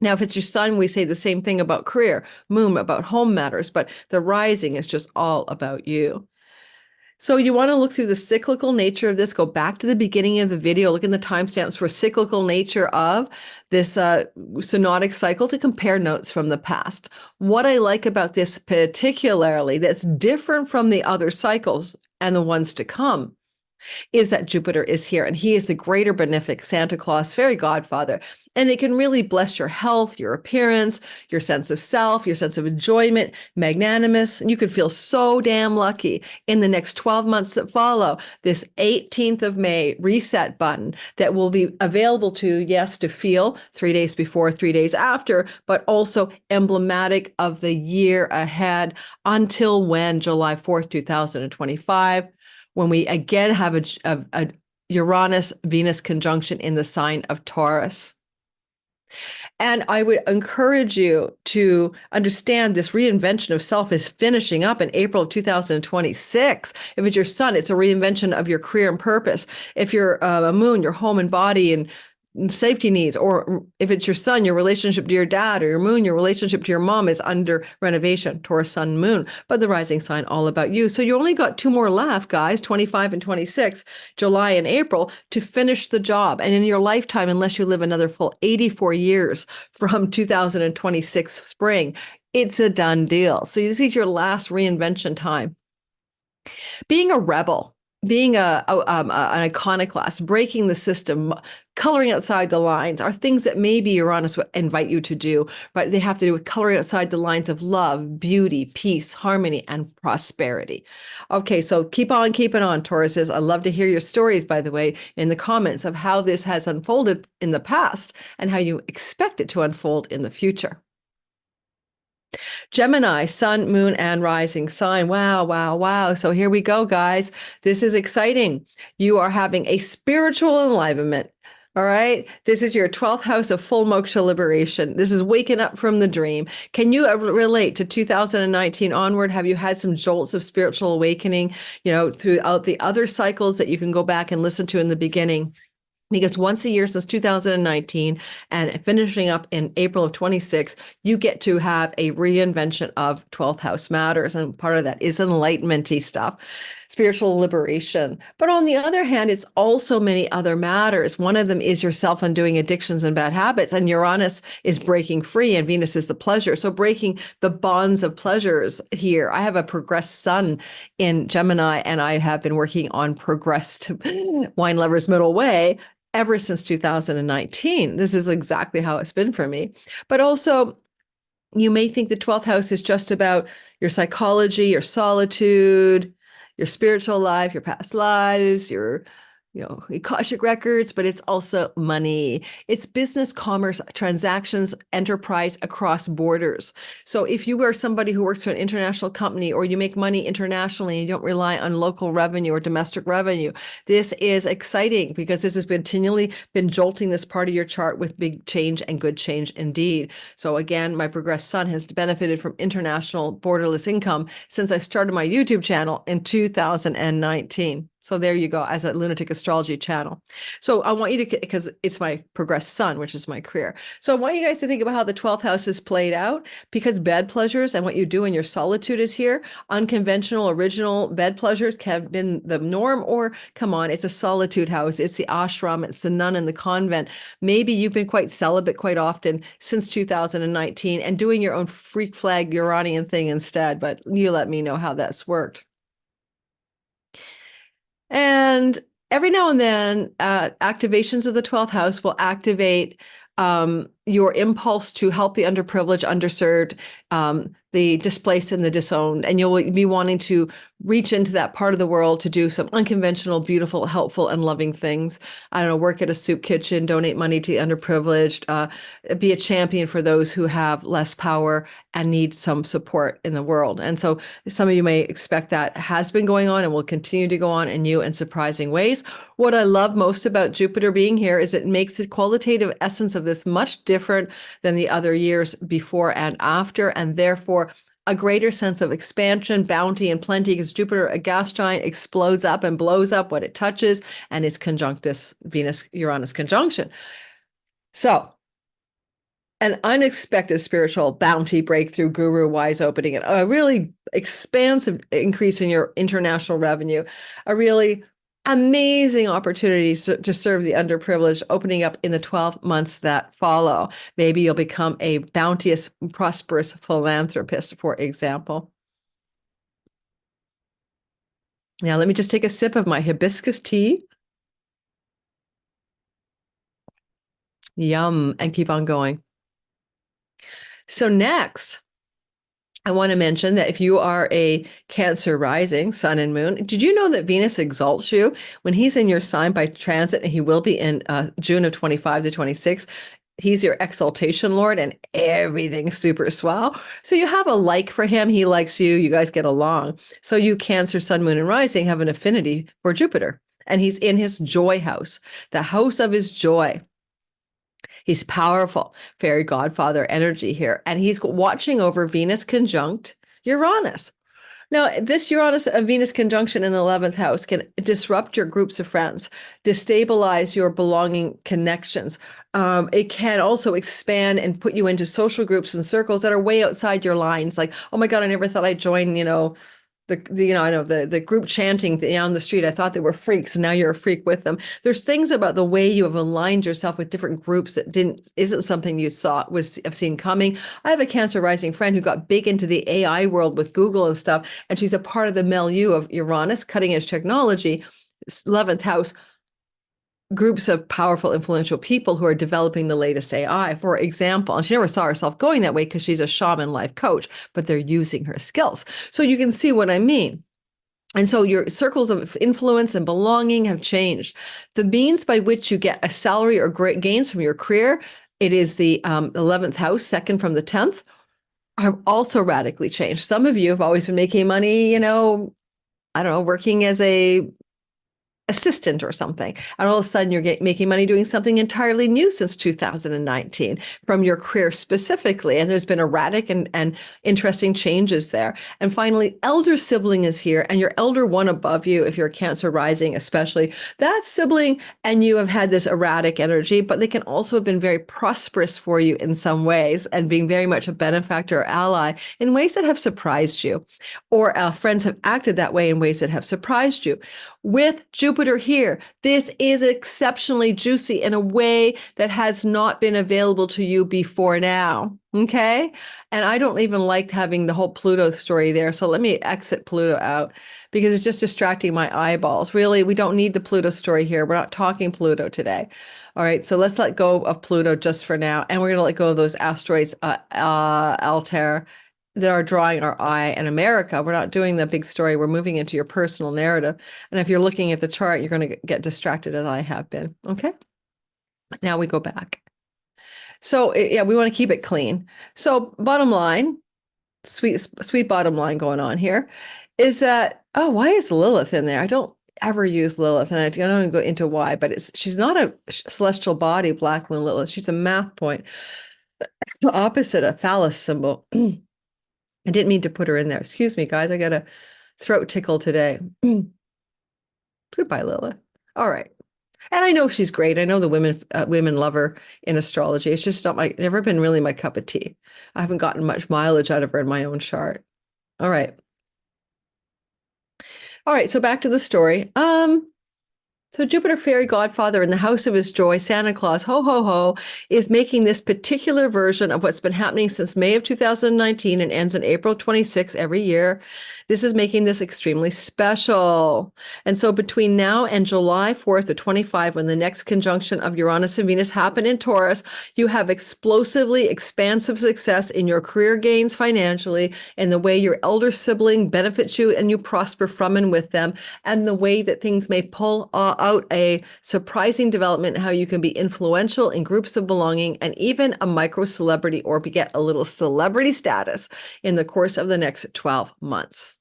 Now, if it's your sun, we say the same thing about career, moon about home matters, but the rising is just all about you. So you want to look through the cyclical nature of this, go back to the beginning of the video, look in the timestamps for cyclical nature of this synodic cycle to compare notes from the past. What I like about this particularly that's different from the other cycles and the ones to come is that Jupiter is here, and he is the greater benefic Santa Claus, fairy godfather. And it can really bless your health, your appearance, your sense of self, your sense of enjoyment, magnanimous. And you can feel so damn lucky in the next 12 months that follow this 18th of May reset button that will be available to, yes, to feel 3 days before, 3 days after, but also emblematic of the year ahead until when? July 4th, 2025. When we again have a Uranus-Venus conjunction in the sign of Taurus. And I would encourage you to understand this reinvention of self is finishing up in April of 2026. If it's your sun, it's a reinvention of your career and purpose. If you're a moon, your home and body and safety needs, or if it's your sun, your relationship to your dad, or your moon, your relationship to your mom is under renovation, Taurus, sun, moon, but the rising sign all about you. So you only got 2 more left, guys, 25 and 26, July and April, to finish the job. And in your lifetime, unless you live another full 84 years from 2026 spring, it's a done deal. So this is your last reinvention time. Being a rebel, being an iconoclast, breaking the system, coloring outside the lines are things that maybe Uranus would invite you to do, but they have to do with coloring outside the lines of love, beauty, peace, harmony, and prosperity. Okay, so keep on keeping on, Tauruses. I love to hear your stories, by the way, in the comments of how this has unfolded in the past and how you expect it to unfold in the future. Gemini, sun, moon, and rising sign. Wow, wow, wow. So here we go, guys. This is exciting. You are having a spiritual enlivenment. All right. This is your 12th house of full moksha liberation. This is waking up from the dream. Can you relate to 2019 onward? Have you had some jolts of spiritual awakening, throughout the other cycles that you can go back and listen to in the beginning? Because once a year since 2019 and finishing up in April of 26, you get to have a reinvention of 12th house matters. And part of that is enlightenment-y stuff. spiritual liberation. But on the other hand, it's also many other matters. One of them is your self-undoing addictions and bad habits. And Uranus is breaking free, and Venus is the pleasure. So breaking the bonds of pleasures here. I have a progressed sun in Gemini, and I have been working on progressed wine lover's middle way ever since 2019. This is exactly how it's been for me. But also, you may think the 12th house is just about your psychology, your solitude, your spiritual life, your past lives, your Akashic records, but it's also money. It's business, commerce, transactions, enterprise across borders. So if you are somebody who works for an international company, or you make money internationally and you don't rely on local revenue or domestic revenue, this is exciting, because this has continually been jolting this part of your chart with big change and good change indeed. So again, my progressed sun has benefited from international borderless income since I started my YouTube channel in 2019. So there you go, as a Lunatic Astrology channel. So I want you to, because it's my progressed sun, which is my career. So I want you guys to think about how the 12th house is played out, because bed pleasures and what you do in your solitude is here. Unconventional, original bed pleasures have been the norm, or come on, it's a solitude house. It's the ashram, it's the nun in the convent. Maybe you've been quite celibate quite often since 2019 and doing your own freak flag Uranian thing instead, but you let me know how that's worked. And every now and then, activations of the 12th house will activate your impulse to help the underprivileged, underserved, the displaced and the disowned. And you'll be wanting to reach into that part of the world to do some unconventional, beautiful, helpful, and loving things. I don't know, work at a soup kitchen, donate money to the underprivileged, be a champion for those who have less power and need some support in the world. And so some of you may expect that has been going on and will continue to go on in new and surprising ways. What I love most about Jupiter being here is it makes the qualitative essence of this much different than the other years before and after, and therefore a greater sense of expansion, bounty, and plenty, because Jupiter, a gas giant, explodes up and blows up what it touches, and is conjunct this Venus-Uranus conjunction. So an unexpected spiritual bounty, breakthrough, guru, wise opening, and a really expansive increase in your international revenue, a really amazing opportunities to serve the underprivileged opening up in the 12 months that follow. Maybe you'll become a bounteous, prosperous philanthropist, for example. Now, let me just take a sip of my hibiscus tea. Yum, and keep on going. So next, I want to mention that if you are a Cancer rising, sun and moon, did you know that Venus exalts you when he's in your sign by transit, and he will be in June of 25 to 26? He's your exaltation lord, and everything's super swell. So you have a like for him. He likes you. You guys get along. So you Cancer, sun, moon, and rising have an affinity for Jupiter, and he's in his joy house, the house of his joy. He's powerful, fairy godfather energy here. And he's watching over Venus conjunct Uranus. Now, this Uranus-Venus conjunction in the 11th house can disrupt your groups of friends, destabilize your belonging connections. It can also expand and put you into social groups and circles that are way outside your lines. Like, oh my God, I never thought I'd join, the group chanting down the street. I thought they were freaks, and now you're a freak with them. There's things about the way you have aligned yourself with different groups that isn't something you have seen coming. I have a Cancer rising friend who got big into the AI world with Google and stuff, and she's a part of the milieu of Uranus, cutting edge technology, 11th house, groups of powerful, influential people who are developing the latest AI, for example. And she never saw herself going that way because she's a shaman life coach, but they're using her skills. So you can see what I mean. And so your circles of influence and belonging have changed. The means by which you get a salary or great gains from your career, it is the 11th house, second from the 10th, have also radically changed. Some of you have always been making money, working as a assistant or something. And all of a sudden you're making money doing something entirely new since 2019 from your career specifically. And there's been erratic and interesting changes there. And finally, elder sibling is here, and your elder one above you, if you're a Cancer rising, especially, that sibling and you have had this erratic energy, but they can also have been very prosperous for you in some ways and being very much a benefactor or ally in ways that have surprised you, or friends have acted that way in ways that have surprised you. With Jupiter here, this is exceptionally juicy in a way that has not been available to you before now. Okay. And I don't even like having the whole Pluto story there. So let me exit Pluto out because it's just distracting my eyeballs. Really, we don't need the Pluto story here. We're not talking Pluto today. All right. So let's let go of Pluto just for now. And we're going to let go of those asteroids, Altair, that are drawing our eye in America. We're not doing the big story. We're moving into your personal narrative. And if you're looking at the chart, you're going to get distracted as I have been. Okay. Now we go back. So yeah, we want to keep it clean. So bottom line, sweet bottom line going on here is that, oh, why is Lilith in there? I don't ever use Lilith, and I don't even go into why, but she's not a celestial body, Black Moon Lilith. She's a math point, opposite a phallus symbol. I didn't mean to put her in there. Excuse me, guys. I got a throat tickle today. Goodbye, Lilith. All right. And I know she's great. I know the women love her in astrology. It's just never been really my cup of tea. I haven't gotten much mileage out of her in my own chart. All right. All right. So back to the story. So Jupiter, fairy godfather in the house of his joy, Santa Claus, ho, ho, ho, is making this particular version of what's been happening since May of 2019 and ends in April 26 every year. This is making this extremely special. And so between now and July 4th of 25, when the next conjunction of Uranus and Venus happen in Taurus, you have explosively expansive success in your career gains financially, in the way your elder sibling benefits you and you prosper from and with them, and the way that things may pull out a surprising development, how you can be influential in groups of belonging and even a micro celebrity or get a little celebrity status in the course of the next 12 months.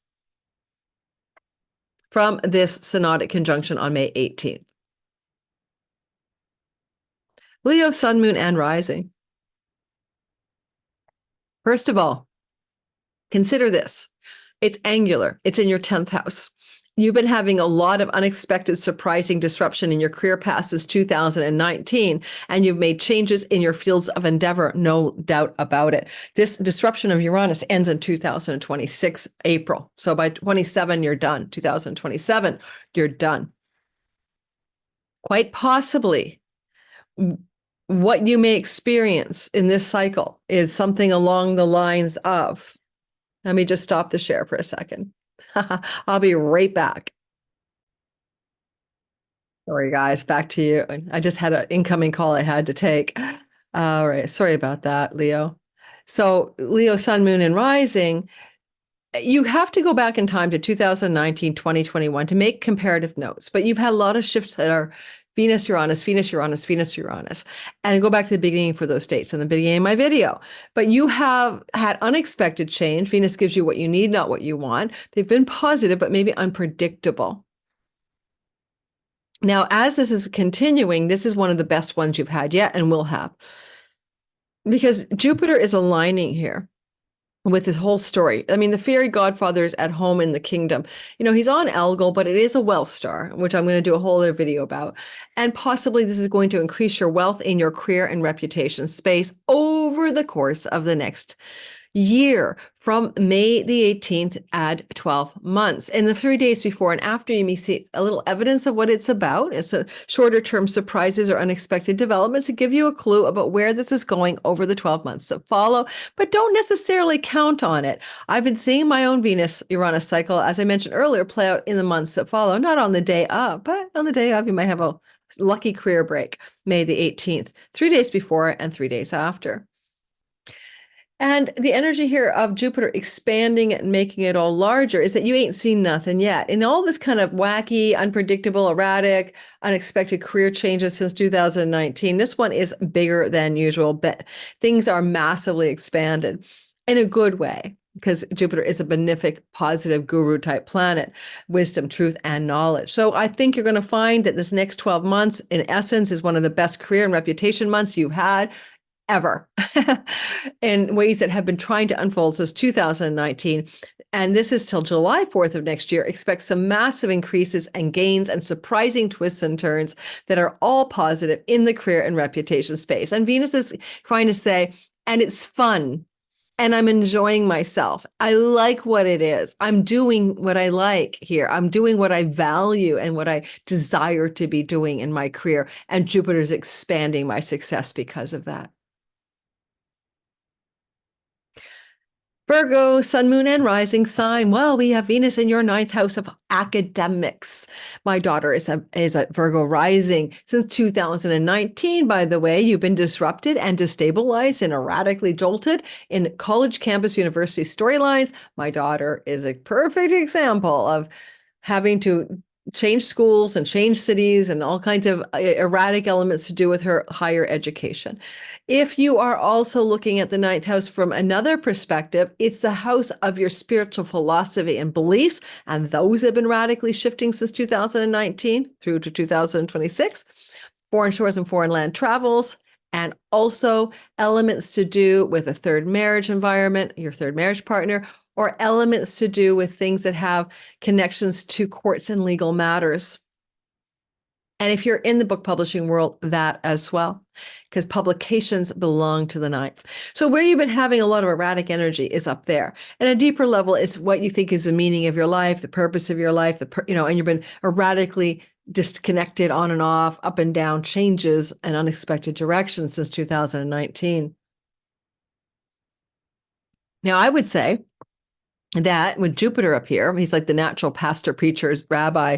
From this synodic conjunction on May 18th. Leo, sun, moon, and rising. First of all, consider this. It's angular. It's in your 10th house. You've been having a lot of unexpected, surprising disruption in your career path since 2019, and you've made changes in your fields of endeavor, no doubt about it. This disruption of Uranus ends in 2026, April. So by 27, you're done. 2027, you're done. Quite possibly, what you may experience in this cycle is something along the lines of, let me just stop the share for a second. I'll be right back. Sorry, guys, back to you. I just had an incoming call I had to take. All right, sorry about that, Leo. So Leo, sun, moon, and rising, you have to go back in time to 2019, 2021 to make comparative notes, but you've had a lot of shifts that are Venus, Uranus, Venus, Uranus, Venus, Uranus, and go back to the beginning for those dates in the beginning of my video. But you have had unexpected change. Venus gives you what you need, not what you want. They've been positive, but maybe unpredictable. Now, as this is continuing, this is one of the best ones you've had yet and will have, because Jupiter is aligning here with this whole story. I mean, the fairy godfather is at home in the kingdom. You know, he's on Algol, but it is a wealth star, which I'm going to do a whole other video about. And possibly this is going to increase your wealth in your career and reputation space over the course of the next year. From May the 18th, add 12 months. And the 3 days before and after, you may see a little evidence of what it's about. It's a shorter term surprises or unexpected developments to give you a clue about where this is going over the 12 months that follow, but don't necessarily count on it. I've been seeing my own Venus-Uranus cycle, as I mentioned earlier, play out in the months that follow, not on the day of, but on the day of, you might have a lucky career break, May the 18th, 3 days before and 3 days after. And the energy here of Jupiter expanding and making it all larger is that you ain't seen nothing yet. In all this kind of wacky, unpredictable, erratic, unexpected career changes since 2019, this one is bigger than usual, but things are massively expanded in a good way. because Jupiter is a benefic, positive guru type planet, wisdom, truth, and knowledge. So I think you're going to find that this next 12 months, in essence, is one of the best career and reputation months you've had ever in ways that have been trying to unfold since 2019. And this is till July 4th of next year. Expect some massive increases and gains and surprising twists and turns that are all positive in the career and reputation space. And Venus is trying to say, and it's fun. And I'm enjoying myself. I like what it is. I'm doing what I like here. I'm doing what I value and what I desire to be doing in my career. And Jupiter's expanding my success because of that. Virgo, sun, moon, and rising sign. Well, we have Venus in your ninth house of academics. My daughter is a Virgo rising. Since 2019, by the way, you've been disrupted and destabilized and erratically jolted in college, campus, university storylines. My daughter is a perfect example of having to change schools and change cities and all kinds of erratic elements to do with her higher education. If you are also looking at the ninth house from another perspective, it's the house of your spiritual philosophy and beliefs, and those have been radically shifting since 2019 through to 2026. Foreign shores and foreign land travels, and also elements to do with a third marriage environment, your third marriage partner, or elements to do with things that have connections to courts and legal matters. And if you're in the book publishing world, that as well, because publications belong to the ninth. So where you've been having a lot of erratic energy is up there. And a deeper level is what you think is the meaning of your life, the purpose of your life, and you've been erratically disconnected on and off, up and down, changes and unexpected directions since 2019. Now, I would say that with Jupiter up here, he's like the natural pastor, preacher, rabbi,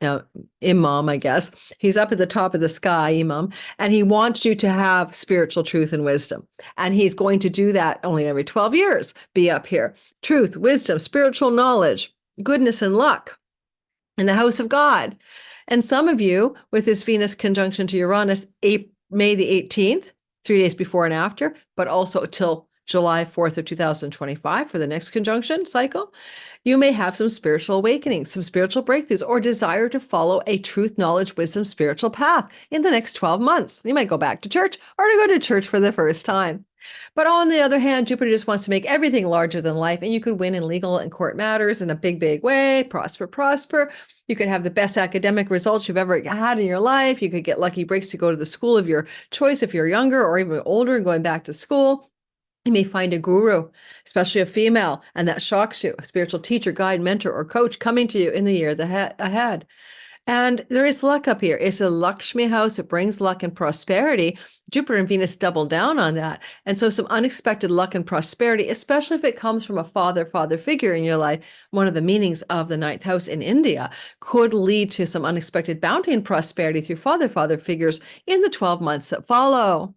imam, I guess. He's up at the top of the sky, imam, and he wants you to have spiritual truth and wisdom. And he's going to do that only every 12 years, be up here. Truth, wisdom, spiritual knowledge, goodness and luck in the house of God. And some of you, with this Venus conjunction to Uranus, May the 18th, 3 days before and after, but also till July 4th of 2025 for the next conjunction cycle, you may have some spiritual awakenings, some spiritual breakthroughs, or desire to follow a truth, knowledge, wisdom, spiritual path in the next 12 months. You might go back to church or to go to church for the first time. But on the other hand, Jupiter just wants to make everything larger than life, and you could win in legal and court matters in a big, big way, prosper. You could have the best academic results you've ever had in your life. You could get lucky breaks to go to the school of your choice if you're younger or even older and going back to school. You may find a guru, especially a female, and that shocks you, a spiritual teacher, guide, mentor, or coach coming to you in the year ahead. And there is luck up here. It's a Lakshmi house. It brings luck and prosperity. Jupiter and Venus double down on that. And so some unexpected luck and prosperity, especially if it comes from a father figure in your life, one of the meanings of the ninth house in India, could lead to some unexpected bounty and prosperity through father figures in the 12 months that follow.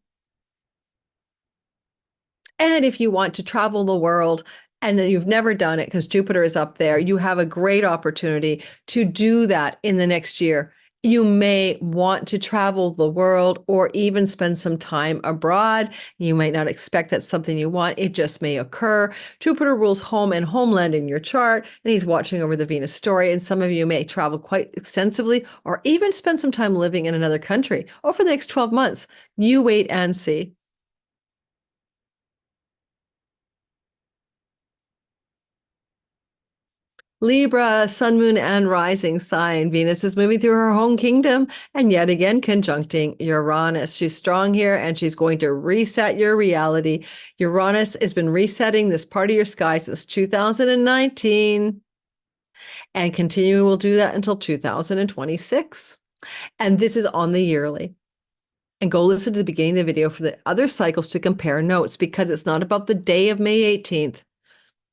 And if you want to travel the world and you've never done it because Jupiter is up there, you have a great opportunity to do that in the next year. You may want to travel the world or even spend some time abroad. You might not expect that's something you want. It just may occur. Jupiter rules home and homeland in your chart, and he's watching over the Venus story. And some of you may travel quite extensively or even spend some time living in another country over the next 12 months. You wait and see. Libra, sun, moon, and rising sign. Venus is moving through her home kingdom and yet again conjuncting Uranus. She's strong here and she's going to reset your reality. Uranus has been resetting this part of your sky since 2019 and will do that until 2026. And this is on the yearly. And go listen to the beginning of the video for the other cycles to compare notes, because it's not about the day of May 18th.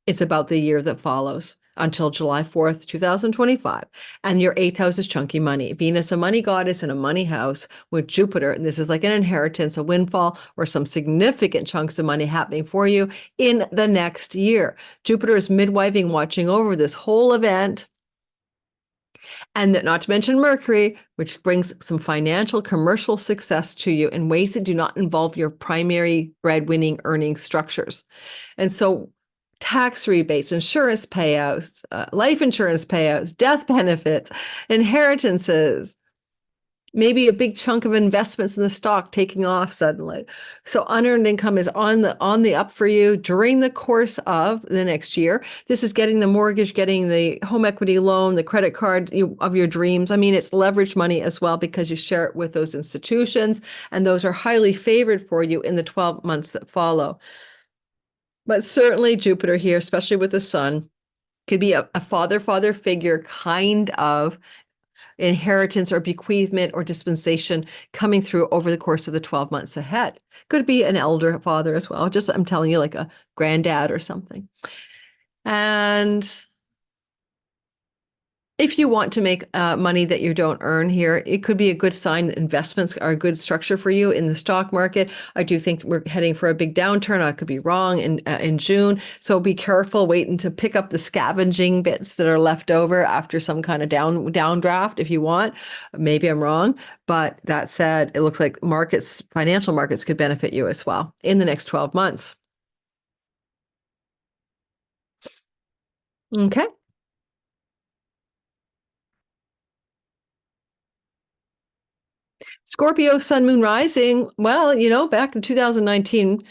It's about the year that follows until July 4th, 2025. And your eighth house is chunky money. Venus, a money goddess in a money house with Jupiter. And this is like an inheritance, a windfall, or some significant chunks of money happening for you in the next year. Jupiter is midwifing, watching over this whole event. And not to mention Mercury, which brings some financial, commercial success to you in ways that do not involve your primary breadwinning earning structures. And so tax rebates, insurance payouts, life insurance payouts, death benefits, inheritances, maybe a big chunk of investments in the stock taking off suddenly. So unearned income is on the up for you during the course of the next year. This is getting the mortgage, getting the home equity loan, the credit card of your dreams. I mean, it's leverage money as well because you share it with those institutions, and those are highly favored for you in the 12 months that follow. But certainly Jupiter here, especially with the sun, could be a father figure kind of inheritance or bequeathment or dispensation coming through over the course of the 12 months ahead. Could be an elder father as well. Just, I'm telling you, like a granddad or something. And if you want to make money that you don't earn here, it could be a good sign that investments are a good structure for you in the stock market. I do think we're heading for a big downturn. I could be wrong in June. So be careful waiting to pick up the scavenging bits that are left over after some kind of downdraft if you want. Maybe I'm wrong. But that said, it looks like markets, financial markets could benefit you as well in the next 12 months. Okay. Scorpio, sun, moon, rising. Well, back in 2019,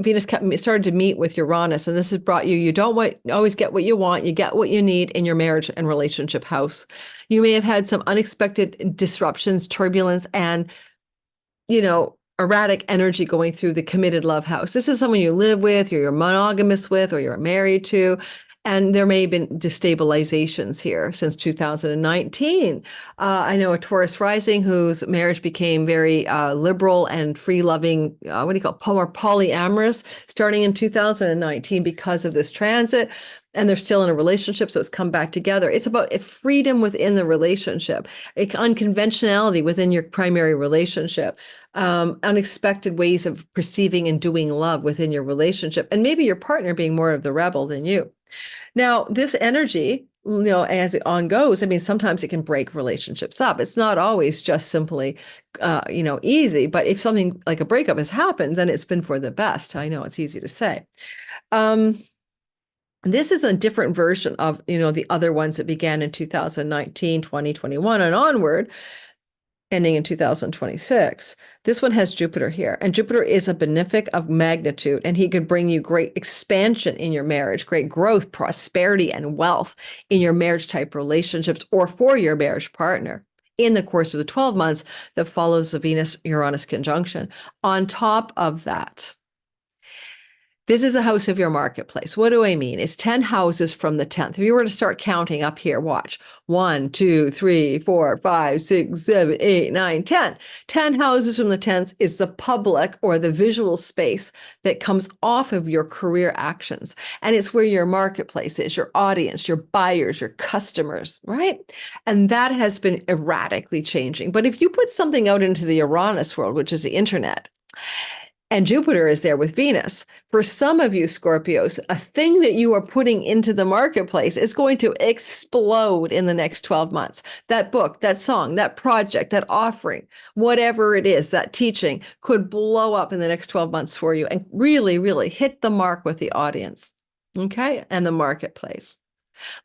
Venus started to meet with Uranus, and this has brought you don't always get what you want, you get what you need in your marriage and relationship house. You may have had some unexpected disruptions, turbulence, and, erratic energy going through the committed love house. This is someone you live with, or you're monogamous with, or you're married to. And there may have been destabilizations here since 2019. I know a Taurus rising whose marriage became very liberal and free-loving, more polyamorous, starting in 2019 because of this transit. And they're still in a relationship, so it's come back together. It's about freedom within the relationship, unconventionality within your primary relationship, unexpected ways of perceiving and doing love within your relationship, and maybe your partner being more of the rebel than you. Now, this energy, as it on goes, I mean, sometimes it can break relationships up. It's not always just simply, easy. But if something like a breakup has happened, then it's been for the best. I know it's easy to say. This is a different version of, the other ones that began in 2019, 2021, and onward, ending in 2026. This one has Jupiter here, and Jupiter is a benefic of magnitude, and he could bring you great expansion in your marriage, great growth, prosperity, and wealth in your marriage type relationships or for your marriage partner in the course of the 12 months that follows the Venus-Uranus conjunction. On top of that, this is a house of your marketplace. What do I mean? It's 10 houses from the 10th. If you were to start counting up here, watch. 1, 2, 3, 4, 5, 6, 7, 8, 9, 10. 10 houses from the 10th is the public or the visual space that comes off of your career actions. And it's where your marketplace is, your audience, your buyers, your customers, right? And that has been erratically changing. But if you put something out into the Uranus world, which is the internet, and Jupiter is there with Venus. For some of you Scorpios, a thing that you are putting into the marketplace is going to explode in the next 12 months. That book, that song, that project, that offering, whatever it is, that teaching could blow up in the next 12 months for you and really, really hit the mark with the audience, okay, and the marketplace.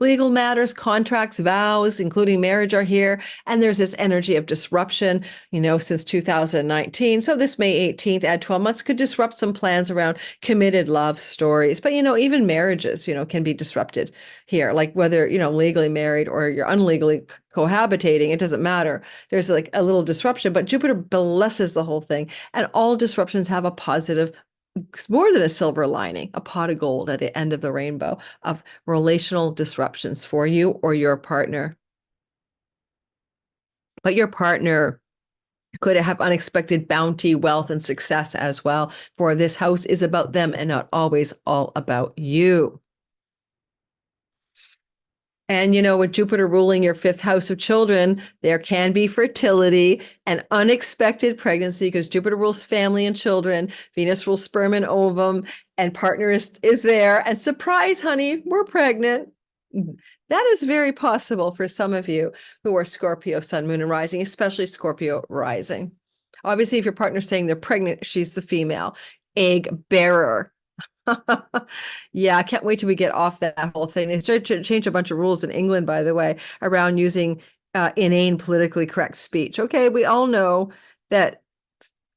Legal matters, contracts, vows, including marriage, are here. And there's this energy of disruption, since 2019. So this May 18th, add 12 months, could disrupt some plans around committed love stories. But, even marriages, can be disrupted here, like whether, legally married or you're unlegally cohabitating, it doesn't matter. There's like a little disruption, but Jupiter blesses the whole thing. And all disruptions have a positive, more than a silver lining, a pot of gold at the end of the rainbow of relational disruptions for you or your partner. But your partner could have unexpected bounty, wealth, and success as well. For this house is about them and not always all about you. And, with Jupiter ruling your 5th house of children, there can be fertility and unexpected pregnancy because Jupiter rules family and children. Venus rules sperm and ovum, and partner is there. And surprise, honey, we're pregnant. That is very possible for some of you who are Scorpio, sun, moon, and rising, especially Scorpio rising. Obviously, if your partner's saying they're pregnant, she's the female egg bearer. Yeah, I can't wait till we get off that whole thing. They started to change a bunch of rules in England, by the way, around using inane politically correct speech. Okay, we all know that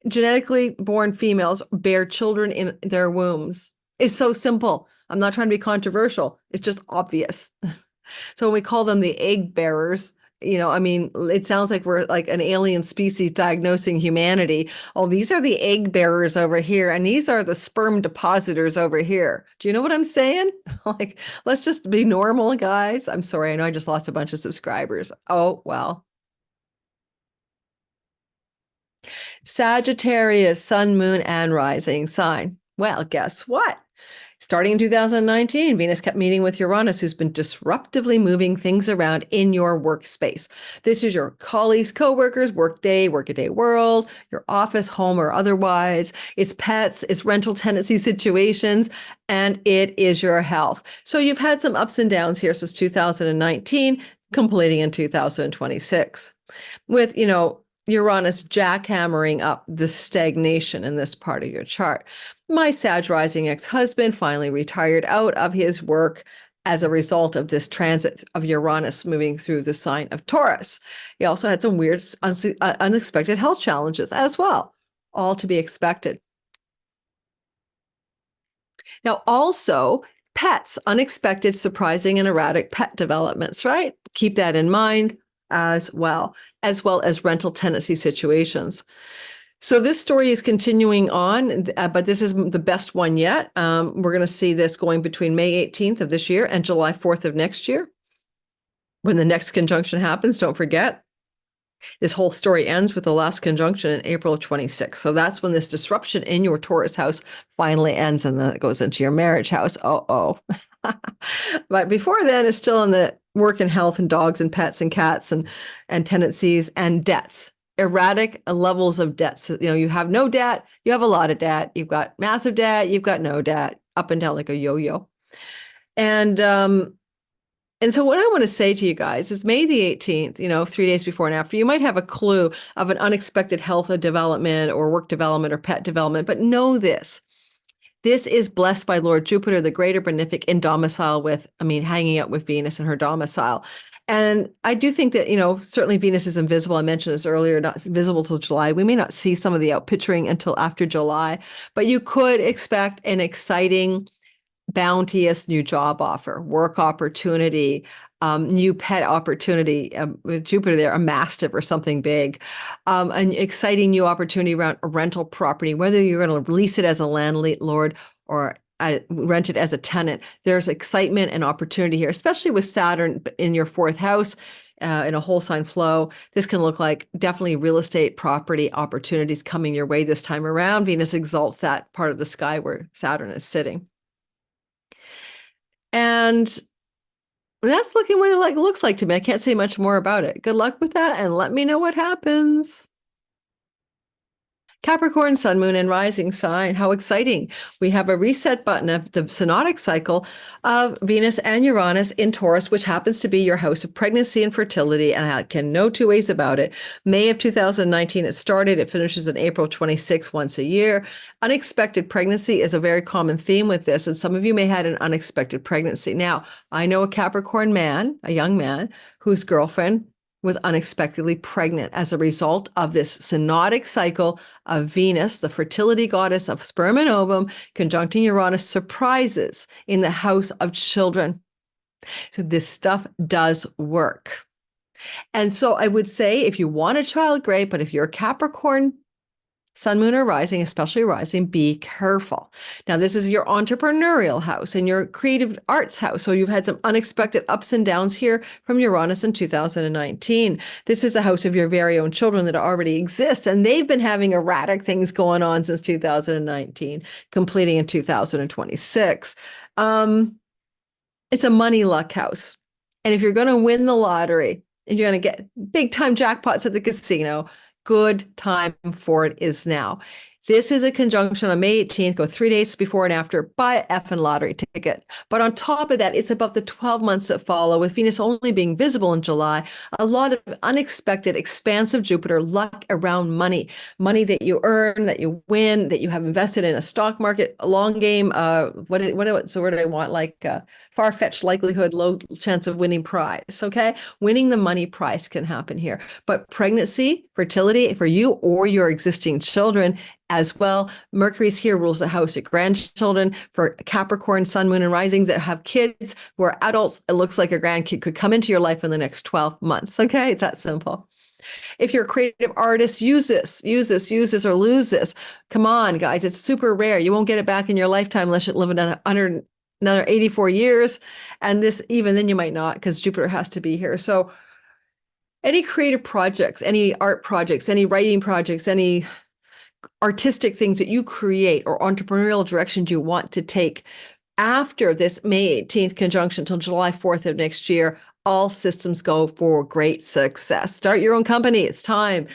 genetically born females bear children in their wombs. It's so simple. I'm not trying to be controversial. It's just obvious. So when we call them the egg bearers, I mean, it sounds like we're like an alien species diagnosing humanity. Oh, these are the egg bearers over here, and these are the sperm depositors over here. Do you know what I'm saying? Like, let's just be normal, guys. I'm sorry. I know I just lost a bunch of subscribers. Oh, well. Sagittarius, sun, moon, and rising sign. Well, guess what? Starting in 2019, Venus kept meeting with Uranus, who's been disruptively moving things around in your workspace. This is your colleagues, coworkers, workaday world, your office, home, or otherwise. It's pets, it's rental tenancy situations, and it is your health. So you've had some ups and downs here since 2019, completing in 2026. With, Uranus jackhammering up the stagnation in this part of your chart. My Sag rising ex-husband finally retired out of his work as a result of this transit of Uranus moving through the sign of Taurus. He also had some weird, unexpected health challenges as well, all to be expected. Now, also, pets, unexpected, surprising, and erratic pet developments, right? Keep that in mind as well as rental tenancy situations. So this story is continuing on, but this is the best one yet. We're going to see this going between May 18th of this year and July 4th of next year. When the next conjunction happens, don't forget, this whole story ends with the last conjunction in April of 26. So that's when this disruption in your Taurus house finally ends, and then it goes into your marriage house. Oh. But before then, it's still in the work and health and dogs and pets and cats and tenancies and debts, erratic levels of debts. You have no debt, you have a lot of debt, you've got massive debt, you've got no debt, up and down like a yo-yo. And so what I want to say to you guys is May the 18th, 3 days before and after, you might have a clue of an unexpected health development or work development or pet development, but know this. This is blessed by Lord Jupiter, the greater benefic in domicile hanging out with Venus in her domicile. And I do think that, certainly Venus is invisible. I mentioned this earlier, not visible till July. We may not see some of the outpicturing until after July, but you could expect an exciting, bounteous new job offer, work opportunity, new pet opportunity, with Jupiter there, a mastiff or something big, an exciting new opportunity around a rental property, whether you're going to lease it as a landlord or rent it as a tenant. There's excitement and opportunity here, especially with Saturn in your fourth house. In a whole sign flow, this can look like definitely real estate property opportunities coming your way this time around. Venus exalts that part of the sky where Saturn is sitting. And that's looking what it looks like to me. I can't say much more about it. Good luck with that, and let me know what happens. Capricorn, sun, moon, and rising sign. How exciting. We have a reset button of the synodic cycle of Venus and Uranus in Taurus, which happens to be your house of pregnancy and fertility, and I can no two ways about it. May of 2019, it started. It finishes in April 26 once a year. Unexpected pregnancy is a very common theme with this, and some of you may have had an unexpected pregnancy. Now, I know a Capricorn man, a young man, whose girlfriend was unexpectedly pregnant as a result of this synodic cycle of Venus, the fertility goddess of sperm and ovum, conjuncting Uranus, surprises in the house of children. So this stuff does work. And so I would say if you want a child, great, but if you're a Capricorn, sun, moon, or rising, especially rising, be careful. Now, this is your entrepreneurial house and your creative arts house. So you've had some unexpected ups and downs here from Uranus in 2019. This is the house of your very own children that already exist, and they've been having erratic things going on since 2019, completing in 2026. It's a money luck house. And if you're going to win the lottery and you're going to get big time jackpots at the casino, good time for it is now. This is a conjunction on May 18th. Go 3 days before and after. Buy a effing lottery ticket. But on top of that, it's about the 12 months that follow, with Venus only being visible in July. A lot of unexpected, expansive Jupiter luck around money, money that you earn, that you win, that you have invested in a stock market, a long game. What do I want? Like far-fetched likelihood, low chance of winning prize. Okay, winning the money prize can happen here. But pregnancy, fertility for you or your existing children as well. Mercury's here, rules the house of grandchildren. For Capricorn, sun, moon, and risings that have kids who are adults, it looks like a grandkid could come into your life in the next 12 months. Okay, it's that simple. If you're a creative artist, use this, or lose this. Come on, guys, it's super rare. You won't get it back in your lifetime unless you live another 84 years. And this, even then you might not, because Jupiter has to be here. So any creative projects, any art projects, any writing projects, any artistic things that you create or entrepreneurial directions you want to take after this May 18th conjunction till July 4th of next year, all systems go for great success. Start your own company. It's time.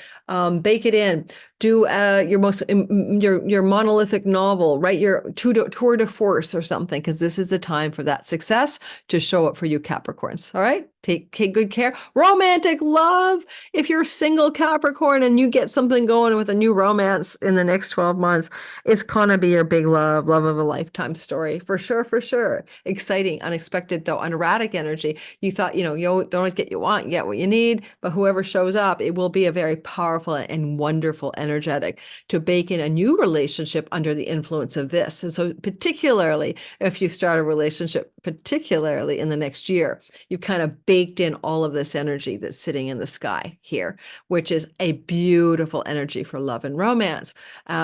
Bake it in. Do your monolithic novel. Write your tour de force or something, because this is the time for that success to show up for you Capricorns. All right? Take good care. Romantic love. If you're single Capricorn and you get something going with a new romance in the next 12 months, it's gonna be your big love of a lifetime story. For sure. Exciting, unexpected, though, erratic energy. You thought, you don't always get what you get what you need, but whoever shows up, it will be a very powerful and wonderful energetic to bake in a new relationship under the influence of this. And so particularly if you start a relationship, particularly in the next year, you've kind of baked in all of this energy that's sitting in the sky here, which is a beautiful energy for love and romance.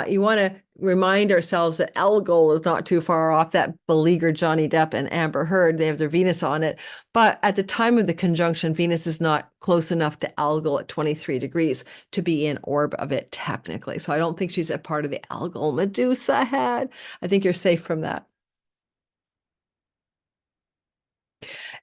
You want to remind ourselves that Algol is not too far off, that beleaguered Johnny Depp and Amber Heard. They have their Venus on it. But at the time of the conjunction, Venus is not close enough to Algol at 23 degrees to be in orb of it technically. So I don't think she's a part of the Algol Medusa head. I think you're safe from that.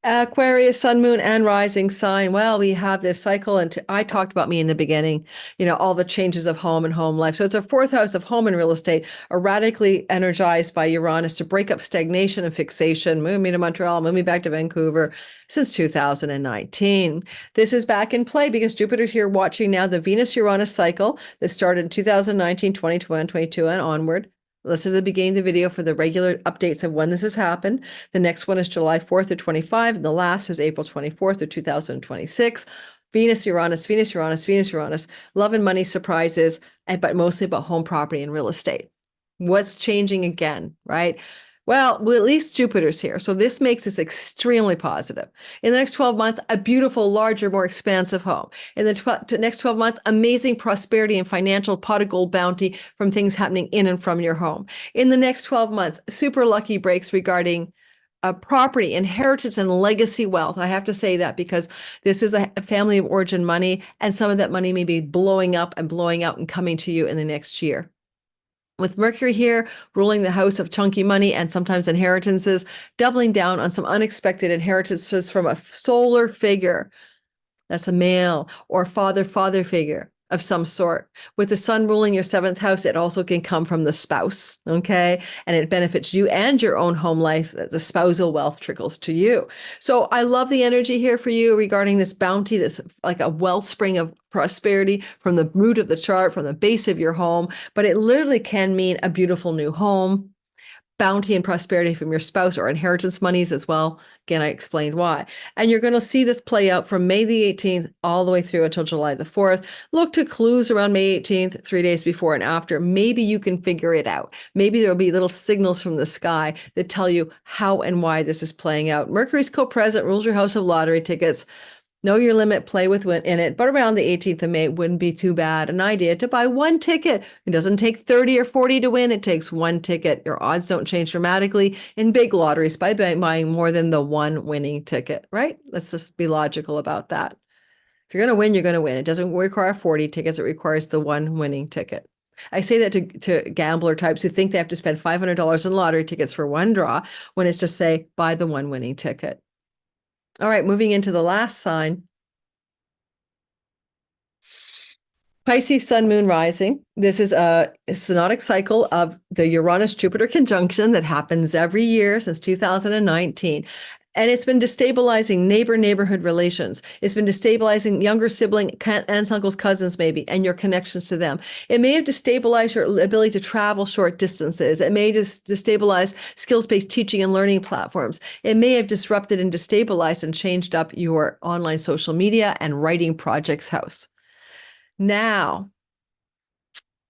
Aquarius, sun, moon, and rising sign. Well, we have this cycle, and I talked about me in the beginning, all the changes of home and home life. So it's a fourth house of home and real estate, radically energized by Uranus to break up stagnation and fixation, move me to Montreal, move me back to Vancouver since 2019. This is back in play because Jupiter's here watching now the Venus-Uranus cycle that started in 2019, 2021, 22, and onward. This is the beginning of the video for the regular updates of when this has happened. The next one is July 4th of 25, and the last is April 24th of 2026. Venus, Uranus, Venus, Uranus, Venus, Uranus, love and money surprises, but mostly about home, property, and real estate. What's changing again, right? Well, at least Jupiter's here. So this makes this extremely positive. In the next 12 months, a beautiful, larger, more expansive home. In the next 12 months, amazing prosperity and financial pot of gold bounty from things happening in and from your home. In the next 12 months, super lucky breaks regarding property, inheritance, and legacy wealth. I have to say that because this is a family of origin money, and some of that money may be blowing up and blowing out and coming to you in the next year. With Mercury here, ruling the house of chunky money and sometimes inheritances, doubling down on some unexpected inheritances from a solar figure. That's a male or father figure of some sort. With the sun ruling your seventh house, it also can come from the spouse, okay? And it benefits you and your own home life. The spousal wealth trickles to you. So I love the energy here for you regarding this bounty, this like a wellspring of prosperity from the root of the chart, from the base of your home. But it literally can mean a beautiful new home, bounty and prosperity from your spouse, or inheritance monies as well. Again, I explained why. And you're going to see this play out from May the 18th all the way through until July the 4th. Look to clues around May 18th, 3 days before and after. Maybe you can figure it out. Maybe there'll be little signals from the sky that tell you how and why this is playing out. Mercury's co-present rules your house of lottery tickets. Know your limit, play with in it, but around the 18th of May, it wouldn't be too bad an idea to buy one ticket. It doesn't take 30 or 40 to win. It takes one ticket. Your odds don't change dramatically in big lotteries by buying more than the one winning ticket, right? Let's just be logical about that. If you're going to win, you're going to win. It doesn't require 40 tickets. It requires the one winning ticket. I say that to gambler types who think they have to spend $500 in lottery tickets for one draw, when it's just say, buy the one winning ticket. All right, moving into the last sign. Pisces, Sun, Moon, Rising. This is a synodic cycle of the Uranus-Jupiter conjunction that happens every year since 2019. And it's been destabilizing neighborhood relations. It's been destabilizing younger sibling, aunts, uncles, cousins, maybe, and your connections to them. It may have destabilized your ability to travel short distances. It may just destabilize skills-based teaching and learning platforms. It may have disrupted and destabilized and changed up your online social media and writing projects house. Now,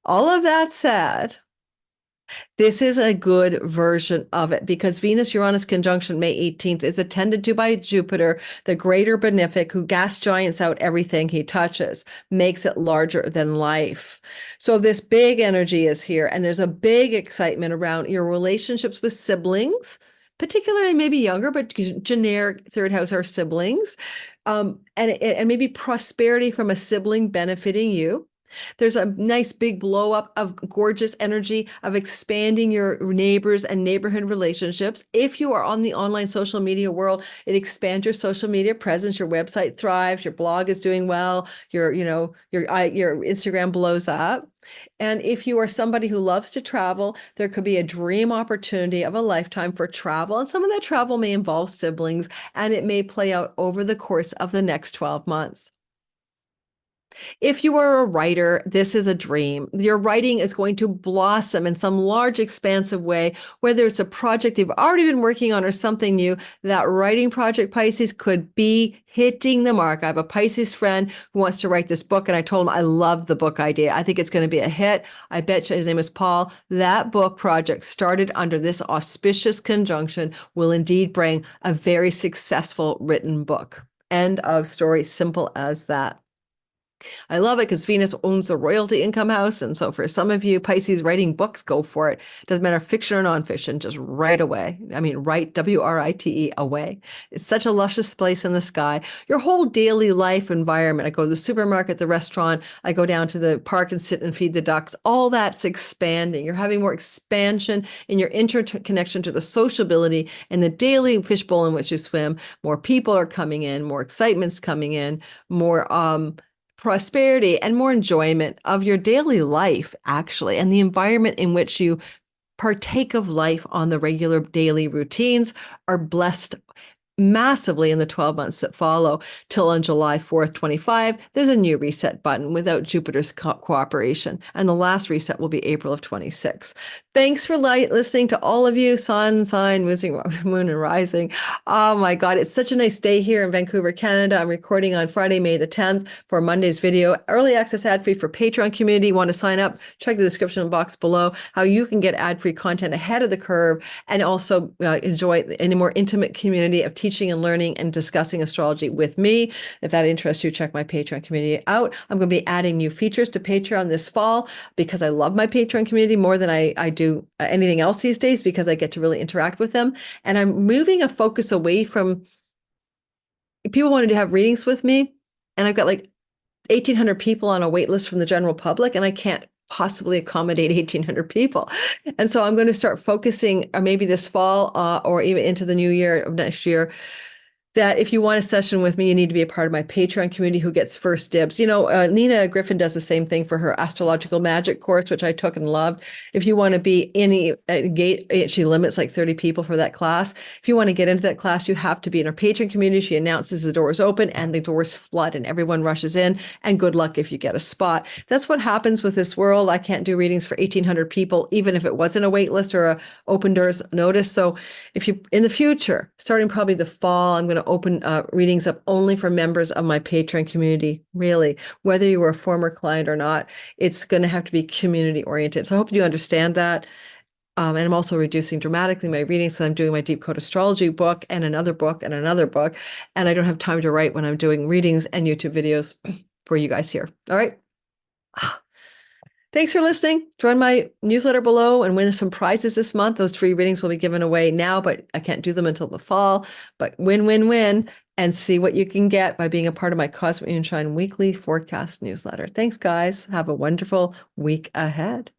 all of that said, this is a good version of it because Venus-Uranus conjunction May 18th is attended to by Jupiter, the greater benefic, who gas giants out everything he touches, makes it larger than life. So this big energy is here, and there's a big excitement around your relationships with siblings, particularly maybe younger, but generic third house are siblings, and maybe prosperity from a sibling benefiting you. There's a nice big blow up of gorgeous energy of expanding your neighbors and neighborhood relationships. If you are on the online social media world, it expands your social media presence. Your website thrives. Your blog is doing well. Your Instagram blows up. And if you are somebody who loves to travel, there could be a dream opportunity of a lifetime for travel. And some of that travel may involve siblings, and it may play out over the course of the next 12 months. If you are a writer, this is a dream. Your writing is going to blossom in some large, expansive way, whether it's a project you've already been working on or something new. That writing project, Pisces, could be hitting the mark. I have a Pisces friend who wants to write this book, and I told him I love the book idea. I think it's going to be a hit. I bet you his name is Paul. That book project started under this auspicious conjunction will indeed bring a very successful written book. End of story. Simple as that. I love it because Venus owns the royalty income house. And so for some of you, Pisces writing books, go for it. Doesn't matter fiction or nonfiction, just right away. I mean, write, W-R-I-T-E, away. It's such a luscious place in the sky. Your whole daily life environment. I go to the supermarket, the restaurant, I go down to the park and sit and feed the ducks. All that's expanding. You're having more expansion in your interconnection to the sociability and the daily fishbowl in which you swim. More people are coming in, more excitement's coming in, more prosperity and more enjoyment of your daily life, actually, and the environment in which you partake of life on the regular daily routines are blessed massively in the 12 months that follow till on July 4th, 25. There's a new reset button without Jupiter's cooperation. And the last reset will be April of 26. Thanks for listening to all of you. Sun, sign, moon, and rising. Oh my God, it's such a nice day here in Vancouver, Canada. I'm recording on Friday, May the 10th for Monday's video. Early access ad-free for Patreon community. Want to sign up? Check the description box below how you can get ad-free content ahead of the curve and also enjoy a more intimate community of teaching and learning and discussing astrology with me. If that interests you, check my Patreon community out. I'm going to be adding new features to Patreon this fall because I love my Patreon community more than I do anything else these days because I get to really interact with them. And I'm moving a focus away from people wanting to have readings with me. And I've got like 1,800 people on a wait list from the general public, and I can't possibly accommodate 1,800 people. And so I'm going to start focusing maybe this fall or even into the new year of next year, that if you want a session with me, you need to be a part of my Patreon community who gets first dibs. You know, Nina Griffin does the same thing for her astrological magic course, which I took and loved. If you want to be in a gate, she limits like 30 people for that class. If you want to get into that class, you have to be in her Patreon community. She announces the doors open and the doors flood and everyone rushes in, and good luck if you get a spot. That's what happens with this world. I can't do readings for 1,800 people, even if it wasn't a wait list or a open doors notice. So if you, in the future, starting probably the fall, I'm going to open readings up only for members of my Patreon community, really. Whether you were a former client or not, it's going to have to be community oriented. So I hope you understand that. And I'm also reducing dramatically my readings. So I'm doing my Deep Code Astrology book and another book and another book. And I don't have time to write when I'm doing readings and YouTube videos for you guys here. All right. Thanks for listening. Join my newsletter below and win some prizes this month. Those free readings will be given away now, but I can't do them until the fall. But win, win, win, and see what you can get by being a part of my Cosmic Moonshine weekly forecast newsletter. Thanks, guys. Have a wonderful week ahead.